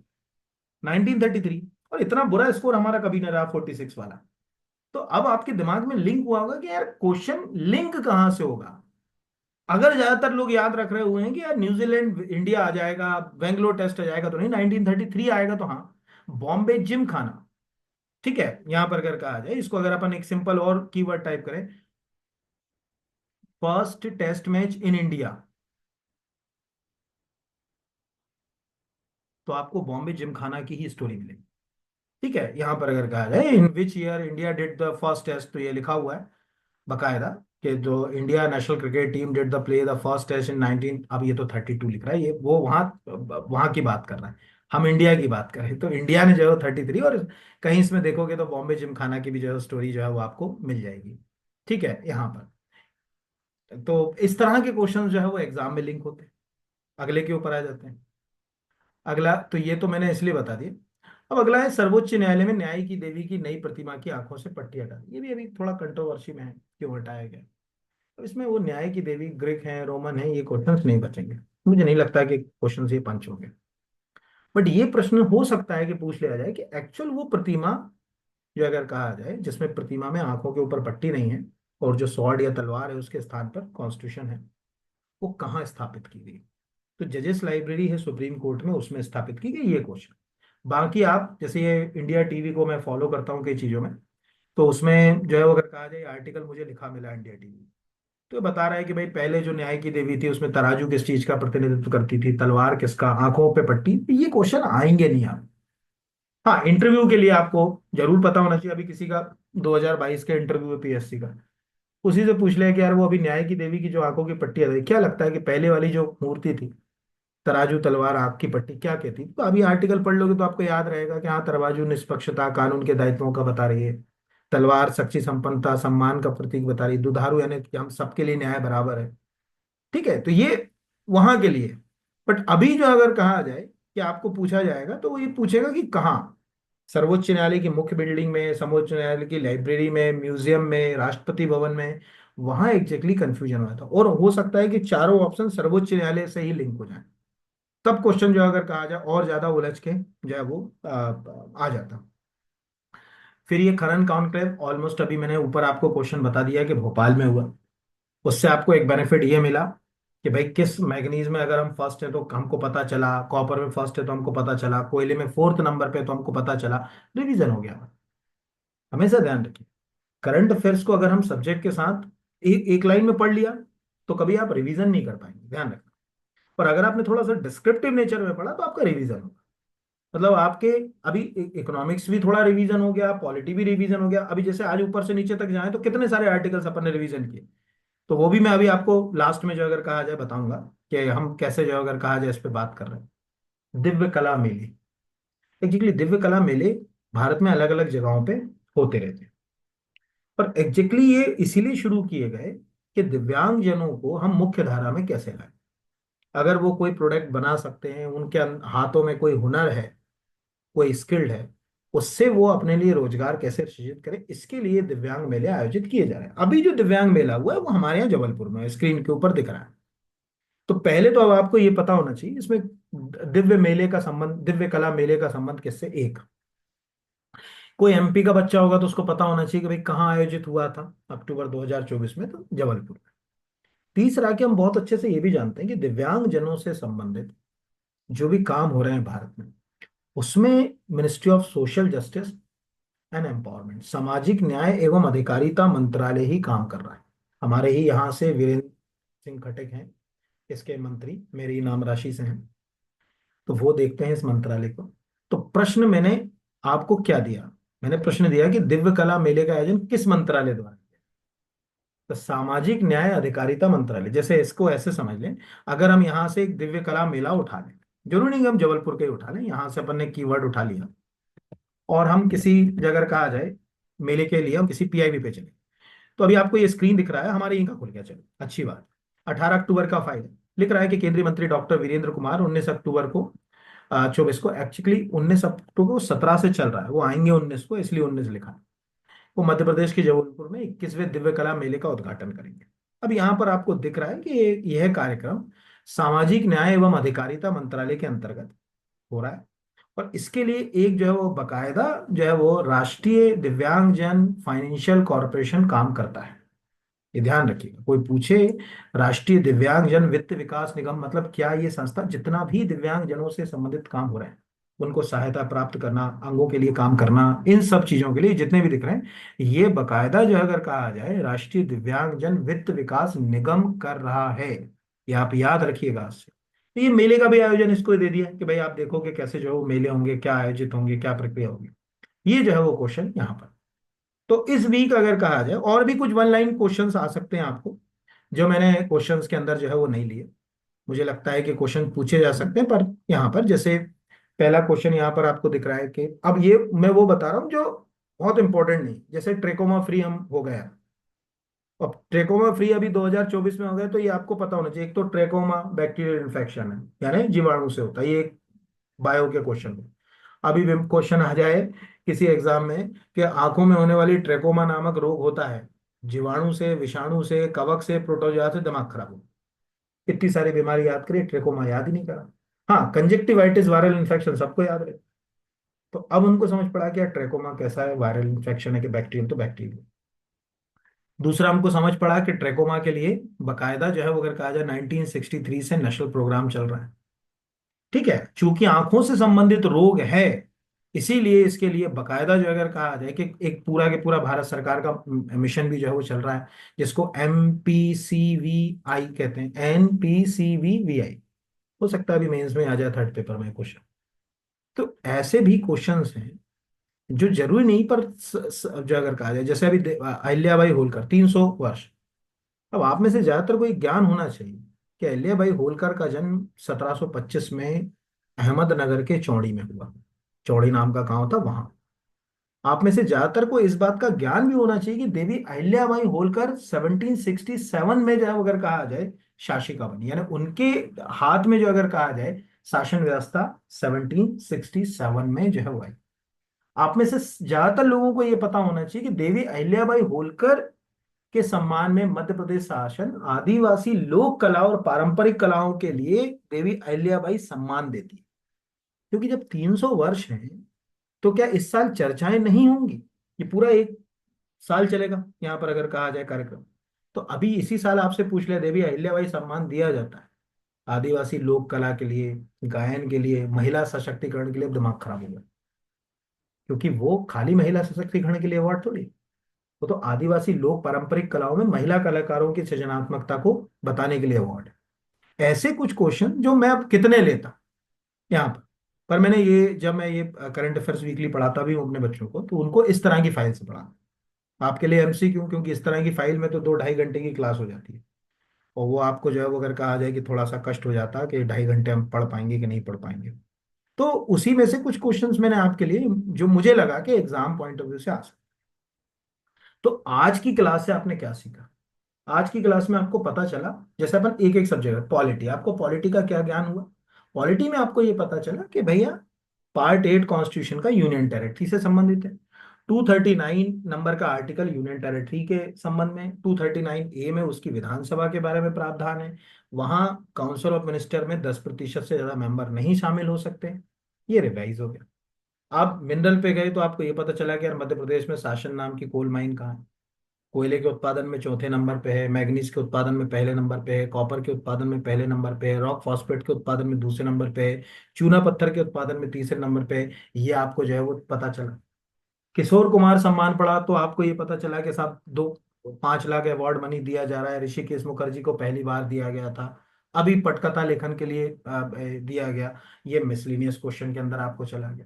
1933। और इतना बुरा स्कोर हमारा कभी ना रहा, 46 वाला। तो अब आपके दिमाग में लिंक हुआ होगा कि यार क्वेश्चन लिंक कहां से होगा। अगर ज्यादातर लोग याद रख रहे हुए हैं कि यार न्यूजीलैंड इंडिया आ जाएगा, बेंगलोर टेस्ट आ जाएगा, तो नहीं, 1933 आएगा। तो हाँ, बॉम्बे जिम खाना, ठीक है। यहां पर अगर कहा जाए इसको, अगर अपन एक सिंपल और कीवर्ड टाइप करें, first test match in India, तो आपको बॉम्बे जिम खाना की ही स्टोरी मिलेगी। ठीक है, यहां पर अगर कहा जाए in which year India did the first test, तो ये लिखा हुआ है बकायदा कि जो India national cricket team did the play the first test in 19, अब ये तो 32 लिख रहा है, ये वो वहां वहां की बात कर रहा है। हम इंडिया की बात करें तो इंडिया ने जो है 33, और कहीं इसमें देखोगे तो बॉम्बे जिम खाना की भी जो है स्टोरी जो है वो आपको मिल जाएगी। ठीक है, यहाँ पर तो इस तरह के क्वेश्चन जो है वो एग्जाम में लिंक होते हैं, अगले के ऊपर आ जाते हैं। अगला, तो ये तो मैंने इसलिए बता दिया। अब अगला है, सर्वोच्च न्यायालय में न्याय की देवी की नई प्रतिमा की आंखों से पट्टी हटा दी। ये भी अभी थोड़ा कंट्रोवर्सी में है, क्यों हटाया गया। तो इसमें वो न्याय की देवी ग्रीक है, रोमन है, ये क्वेश्चंस नहीं बचेंगे। मुझे नहीं लगता कि क्वेश्चन ये पंच होंगे। बट ये प्रश्न हो सकता है कि पूछ लिया जाए कि एक्चुअल वो प्रतिमा, जो अगर कहा जाए जिसमें प्रतिमा में आंखों के ऊपर पट्टी नहीं है, और जो स्वॉर्ड या तलवार है उसके स्थान पर कॉन्स्टिट्यूशन है, वो कहाँ स्थापित की गई। तो जजेस लाइब्रेरी है सुप्रीम कोर्ट में, उसमें स्थापित की गई ये क्वेश्चन। बाकी आप जैसे ये इंडिया टीवी को मैं फॉलो करता हूँ कई चीजों में, तो उसमें जो है वो अगर कहा जाए आर्टिकल मुझे लिखा मिला इंडिया टीवी, तो ये बता रहा है कि भाई पहले जो न्याय की देवी थी उसमें तराजू किस चीज का प्रतिनिधित्व करती थी, तलवार किसका, आंखों पे पट्टी। ये क्वेश्चन आएंगे नहीं आप। हाँ, इंटरव्यू के लिए आपको जरूर पता होना चाहिए। अभी किसी का 2022 का इंटरव्यू है पीएससी का, उसी से पूछ लिया कि यार वो अभी न्याय की देवी की जो आंखों की पट्टी है, क्या लगता है कि पहले वाली जो मूर्ति थी, तराजू तलवार आंख की पट्टी, क्या कहती, तो अभी आर्टिकल पढ़ लोगे तो आपको याद रहेगा कि हाँ, तराजू निष्पक्षता कानून के दायित्वों का बता रही है, तलवार शक्ति संपन्नता सम्मान का प्रतीक बता रही है, दुधारू यानी कि हम सबके लिए न्याय बराबर है। ठीक है, तो ये वहां के लिए। बट अभी जो अगर कहा जाए कि आपको पूछा जाएगा, तो वो ये पूछेगा कि कहाँ, सर्वोच्च न्यायालय की मुख्य बिल्डिंग में, सर्वोच्च न्यायालय की लाइब्रेरी में, म्यूजियम में, राष्ट्रपति भवन में, वहां एग्जैक्टली कंफ्यूजन हुआ था। और हो सकता है कि चारों ऑप्शन सर्वोच्च न्यायालय से ही लिंक हो जाए, तब क्वेश्चन जो अगर कहा जाए और ज्यादा उलझ के जो है वो आ जाता। फिर ये खनन कॉन्क्लेव, ऑलमोस्ट अभी मैंने ऊपर आपको क्वेश्चन बता दिया कि भोपाल में हुआ। उससे आपको एक बेनिफिट ये मिला कि भाई किस मैग्नीज में अगर हम फर्स्ट है तो हमको पता चला, कॉपर में फर्स्ट है तो हमको पता चला, कोयले में फोर्थ नंबर पे तो हमको पता चला। रिवीजन हो गया। हमेशा ध्यान रखिए, करंट अफेयर्स को अगर हम सब्जेक्ट के साथ एक लाइन में पढ़ लिया, तो कभी आप रिवीजन नहीं कर पाएंगे, ध्यान रखना। पर अगर आपने थोड़ा सा डिस्क्रिप्टिव नेचर में पढ़ा तो आपका रिवीजन होगा। मतलब आपके अभी इकोनॉमिक्स भी थोड़ा रिवीजन हो गया, पॉलिटी भी रिवीजन हो गया। अभी जैसे आज ऊपर से नीचे तक जाए तो कितने सारे आर्टिकल्स अपन ने रिवीजन किए, तो वो भी मैं अभी आपको लास्ट में जो अगर कहा जाए बताऊंगा कि हम कैसे जो अगर कहा जाए इस पे बात कर रहे हैं। दिव्य कला मेले, एक्चुअली दिव्य कला मेले भारत में अलग अलग जगहों पे होते रहते हैं, पर एग्जैक्टली ये इसीलिए शुरू किए गए कि दिव्यांग जनों को हम मुख्य धारा में कैसे लाएं। अगर वो कोई प्रोडक्ट बना सकते हैं, उनके हाथों में कोई हुनर है, कोई स्किल्ड है, उससे वो अपने लिए रोजगार कैसे सृजित करे, इसके लिए दिव्यांग मेले आयोजित किए जा रहे हैं। अभी जो दिव्यांग मेला हुआ है वो हमारे यहाँ जबलपुर में स्क्रीन के ऊपर दिख रहा है। तो पहले तो अब आपको ये पता होना चाहिए इसमें दिव्य मेले का संबंध, दिव्य कला मेले का संबंध किससे। एक, कोई एमपी का बच्चा होगा तो उसको पता होना चाहिए कि भाई कहाँ आयोजित हुआ था अक्टूबर 2024 में, तो जबलपुर में। तीसरा, कि हम बहुत अच्छे से ये भी जानते हैं कि दिव्यांग जनों से संबंधित जो भी काम हो रहे हैं भारत में, उसमें ministry of social justice and empowerment, सामाजिक न्याय एवं अधिकारिता मंत्रालय ही काम कर रहा है। हमारे ही यहाँ से वीरेंद्र सिंह खटक हैं इसके मंत्री, मेरे ही नाम राशि से हैं, तो वो देखते हैं इस मंत्रालय को। तो प्रश्न मैंने आपको क्या दिया, मैंने प्रश्न दिया कि दिव्य कला मेले का आयोजन किस मंत्रालय द्वारा किया? तो सामाजिक न्याय अधिकारिता मंत्रालय। जैसे इसको ऐसे समझ लें, अगर हम यहाँ से एक दिव्य कला मेला उठा लें, जरूरी नहीं कि हम जबलपुर के ही उठा लें, यहाँ से अपन ने कीवर्ड उठा लिया, और हम किसी जगह कहा जाए मेले के लिए हम किसी पीआईबी पे चले, तो अभी आपको ये स्क्रीन दिख रहा है हमारे यहीं का खुल गया, चलो अच्छी बात। 18 अक्टूबर का फाइल है, लिख रहा है कि केंद्रीय मंत्री डॉक्टर वीरेंद्र कुमार 19 अक्टूबर को 24 को, एक्चुअली 19 अक्टूबर को 17 से चल रहा है, वो आएंगे 19 को, इसलिए 19 लिखा है। वो मध्य प्रदेश के जबलपुर में 21वें दिव्य कला मेले का उद्घाटन करेंगे। अब यहाँ पर आपको दिख रहा है कि यह कार्यक्रम सामाजिक न्याय एवं अधिकारिता मंत्रालय के अंतर्गत हो रहा है। और इसके लिए एक जो है वो बकायदा जो है वो राष्ट्रीय दिव्यांगजन फाइनेंशियल कॉरपोरेशन काम करता है। ये ध्यान रखिएगा, कोई पूछे राष्ट्रीय दिव्यांगजन वित्त विकास निगम मतलब क्या, ये संस्था जितना भी दिव्यांगजनों से संबंधित काम हो रहे हैं, उनको सहायता प्राप्त करना, अंगों के लिए काम करना, इन सब चीजों के लिए जितने भी दिख रहे हैं, ये बकायदा जो है अगर कहा जाए राष्ट्रीय दिव्यांगजन वित्त विकास निगम कर रहा है। ये आप याद रखिएगा इससे। तो ये मेले का भी आयोजन इसको दे दिया कि भाई आप देखो कि कैसे जो है वो मेले होंगे, क्या आयोजित होंगे, क्या प्रक्रिया होगी। ये जो है वो क्वेश्चन यहाँ पर। तो इस वीक अगर कहा जाए, और भी कुछ वन लाइन क्वेश्चंस आ सकते हैं आपको, जो मैंने क्वेश्चंस के अंदर जो है वो नहीं लिए। मुझे लगता है कि क्वेश्चन पूछे जा सकते हैं, पर यहाँ पर जैसे पहला क्वेश्चन यहाँ पर आपको दिख रहा है कि अब ये मैं वो बता रहा हूँ जो बहुत इंपॉर्टेंट नहीं, जैसे ट्रेकोमा फ्री हम हो गया। अब ट्रेकोमा फ्री अभी 2024 में हो गया, तो ये आपको पता होना चाहिए। एक तो ट्रेकोमा बैक्टीरियल इन्फेक्शन है, यानी जीवाणु से होता है, ये एक बायो के क्वेश्चन में। अभी भी क्वेश्चन आ जाए किसी एग्जाम में कि आंखों में होने वाली ट्रेकोमा नामक रोग होता है जीवाणु से, विषाणु से, कवक से, प्रोटोजोआ से, दिमाग खराब हो। इतनी सारी बीमारी याद करिए, ट्रेकोमा याद ही नहीं करा। हाँ, कंजेक्टिवाइटिस वायरल इन्फेक्शन सबको याद रहे। तो अब उनको समझ पड़ा कि यार ट्रेकोमा कैसा है, वायरल इन्फेक्शन है कि बैक्टीरियल, तो बैक्टीरियल। दूसरा हमको समझ पड़ा कि ट्रेकोमा के लिए बकायदा जो है वो अगर कहा जाए 1963 से नेशनल प्रोग्राम चल रहा है। ठीक है, चूंकि आंखों से संबंधित रोग है, इसीलिए इसके लिए बकायदा जो अगर कहा जाए कि एक पूरा के पूरा भारत सरकार का मिशन भी जो है वो चल रहा है, जिसको MPCVI कहते हैं, NPCVVI। हो सकता है अभी मेंस में आ जाए थर्ड पेपर में क्वेश्चन। तो ऐसे भी क्वेश्चंस हैं जो जरूरी नहीं, पर जो अगर कहा जाए, जैसे अभी अहिल्याबाई होलकर 300 वर्ष। अब आप में से ज्यादातर को एक ज्ञान होना चाहिए कि अहिल्याबाई होलकर का जन्म 1725 में अहमदनगर के चौड़ी में हुआ। चौड़ी नाम का गांव था वहां। आप में से ज्यादातर को इस बात का ज्ञान भी होना चाहिए कि देवी अहिल्याबाई होलकर 1767 में जो है अगर कहा जाए शासिका बनी, यानी उनके हाथ में जो अगर कहा जाए शासन व्यवस्था 1767 में जो है वो आई। आप में से ज्यादातर लोगों को यह पता होना चाहिए कि देवी अहिल्याबाई होलकर के सम्मान में मध्य प्रदेश शासन आदिवासी लोक कला और पारंपरिक कलाओं के लिए देवी अहिल्याबाई सम्मान देती है। क्योंकि जब 300 वर्ष हैं, तो क्या इस साल चर्चाएं नहीं होंगी? ये पूरा एक साल चलेगा यहाँ पर अगर कहा जाए कार्यक्रम। तो अभी इसी साल आपसे पूछ लिया, देवी अहिल्याबाई सम्मान दिया जाता है आदिवासी लोक कला के लिए, गायन के लिए, महिला सशक्तिकरण के लिए। दिमाग खराब हो गया, क्योंकि वो खाली महिला सशक्तिकरण के लिए अवार्ड थोड़ी, वो तो आदिवासी लोक पारंपरिक कलाओं में महिला कलाकारों की सृजनात्मकता को बताने के लिए अवार्ड है। ऐसे कुछ क्वेश्चन जो मैं अब कितने लेता यहाँ पर मैंने ये, जब मैं ये करंट अफेयर्स वीकली पढ़ाता भी हूँ अपने बच्चों को, तो उनको इस तरह की फाइल से पढ़ाता। आपके लिए MCQ, क्योंकि इस तरह की फाइल में तो 2-2.5 घंटे की क्लास हो जाती है। और वो आपको जो है वो अगर कहा जाए कि थोड़ा सा कष्ट हो जाता है कि 2.5 घंटे हम पढ़ पाएंगे कि नहीं पढ़ पाएंगे। तो उसी में से कुछ क्वेश्चंस मैंने आपके लिए जो मुझे लगा कि एग्जाम पॉइंट ऑफ व्यू से आ सकते। तो आज की क्लास से आपने क्या सीखा? आज की क्लास में आपको पता चला, जैसे अपन एक एक सब्जेक्ट, पॉलिटी, आपको पॉलिटी का क्या ज्ञान हुआ? पॉलिटी में आपको ये पता चला कि भैया पार्ट 8 कॉन्स्टिट्यूशन का यूनियन टेरिटरी से संबंधित है। 239 नंबर का आर्टिकल यूनियन टेरिटरी के संबंध में, 239A में उसकी विधानसभा के बारे में प्रावधान है। वहां काउंसिल ऑफ मिनिस्टर में 10% से ज्यादा मेंबर नहीं शामिल हो सकते। ये रिवाइज हो गया। आप मिनरल पे गए तो आपको ये पता चला कि यार मध्य प्रदेश में शासन नाम की कोल माइन कहाँ है। कोयले के उत्पादन में चौथे नंबर पे है, मैग्नीज के उत्पादन में पहले नंबर पे है, कॉपर के उत्पादन में पहले नंबर पे है, रॉक फॉस्फेट के उत्पादन में दूसरे नंबर पे है, चूना पत्थर के उत्पादन में तीसरे नंबर पे है। ये आपको जो है वो पता चला। किशोर कुमार सम्मान पड़ा तो आपको ये पता चला कि साहब 5 लाख अवार्ड मनी दिया जा रहा है। ऋषिकेश मुखर्जी को पहली बार दिया गया था, अभी पटकथा लेखन के लिए दिया गया। ये मिसलिनियस क्वेश्चन के अंदर आपको चला गया।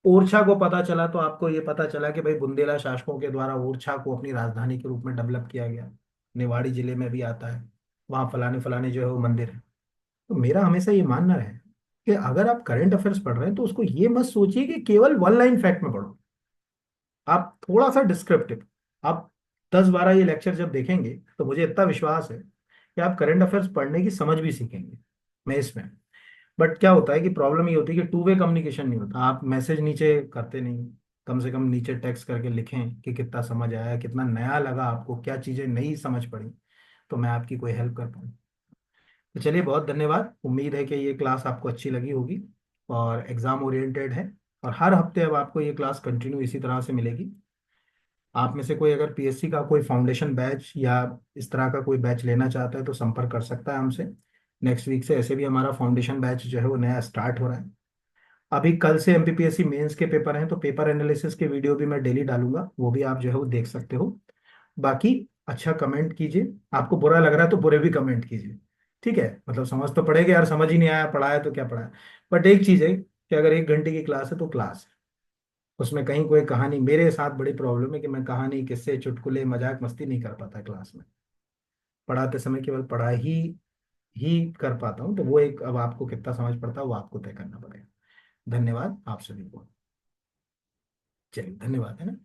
ओरछा को पता चला तो आपको ये पता चला कि भाई बुंदेला शासकों के द्वारा ओरछा को अपनी राजधानी के रूप में डेवलप किया गया। निवाड़ी जिले में भी आता है, वहाँ फलाने फलाने जो है वो मंदिर है। तो मेरा हमेशा ये मानना है कि अगर आप करंट अफेयर्स पढ़ रहे हैं तो उसको ये मत सोचिए कि केवल वन लाइन फैक्ट में पढ़ो। आप थोड़ा सा डिस्क्रिप्टिव, आप 10-12 ये लेक्चर जब देखेंगे तो मुझे इतना विश्वास है कि आप करंट अफेयर्स पढ़ने की समझ भी सीखेंगे मैं इसमें। बट क्या होता है कि प्रॉब्लम ये होती है कि टू वे कम्युनिकेशन नहीं होता, आप मैसेज नीचे करते नहीं। कम से कम नीचे टेक्स्ट करके लिखें कि कितना समझ आया, कितना नया लगा आपको, क्या चीज़ें नहीं समझ पड़ी, तो मैं आपकी कोई हेल्प कर पाऊँ। तो चलिए, बहुत धन्यवाद। उम्मीद है कि ये क्लास आपको अच्छी लगी होगी और एग्ज़ाम ओरिएंटेड है। और हर हफ्ते अब आपको ये क्लास कंटिन्यू इसी तरह से मिलेगी। आप में से कोई अगर पीएससी का कोई फाउंडेशन बैच या इस तरह का कोई बैच लेना चाहता है तो संपर्क कर सकता है हमसे। नेक्स्ट वीक से ऐसे भी हमारा फाउंडेशन बैच जो है वो नया स्टार्ट हो रहा है। अभी कल से एमपीपीएससी मेंस के पेपर हैं, तो पेपर एनालिसिस के वीडियो भी मैं डेली डालूंगा, वो भी आप जो है वो देख सकते हो। बाकी अच्छा कमेंट कीजिए, आपको बुरा लग रहा है तो बुरे भी कमेंट कीजिए। ठीक है, मतलब समझ तो पड़ेगा यार, समझ ही नहीं आया, पढ़ाया तो क्या पढ़ाया। बट एक चीज़ है कि अगर 1 घंटे की क्लास है तो क्लास है, उसमें कहीं कोई कहानी, मेरे साथ बड़ी प्रॉब्लम है कि मैं कहानी, किस्से, चुटकुले, मजाक मस्ती नहीं कर पाता क्लास में। पढ़ाते समय केवल पढ़ाई ही कर पाता हूँ, तो वो एक, अब आपको कितना समझ पड़ता है वो आपको तय करना पड़ेगा। धन्यवाद आप सभी को। चलिए, धन्यवाद, है ना।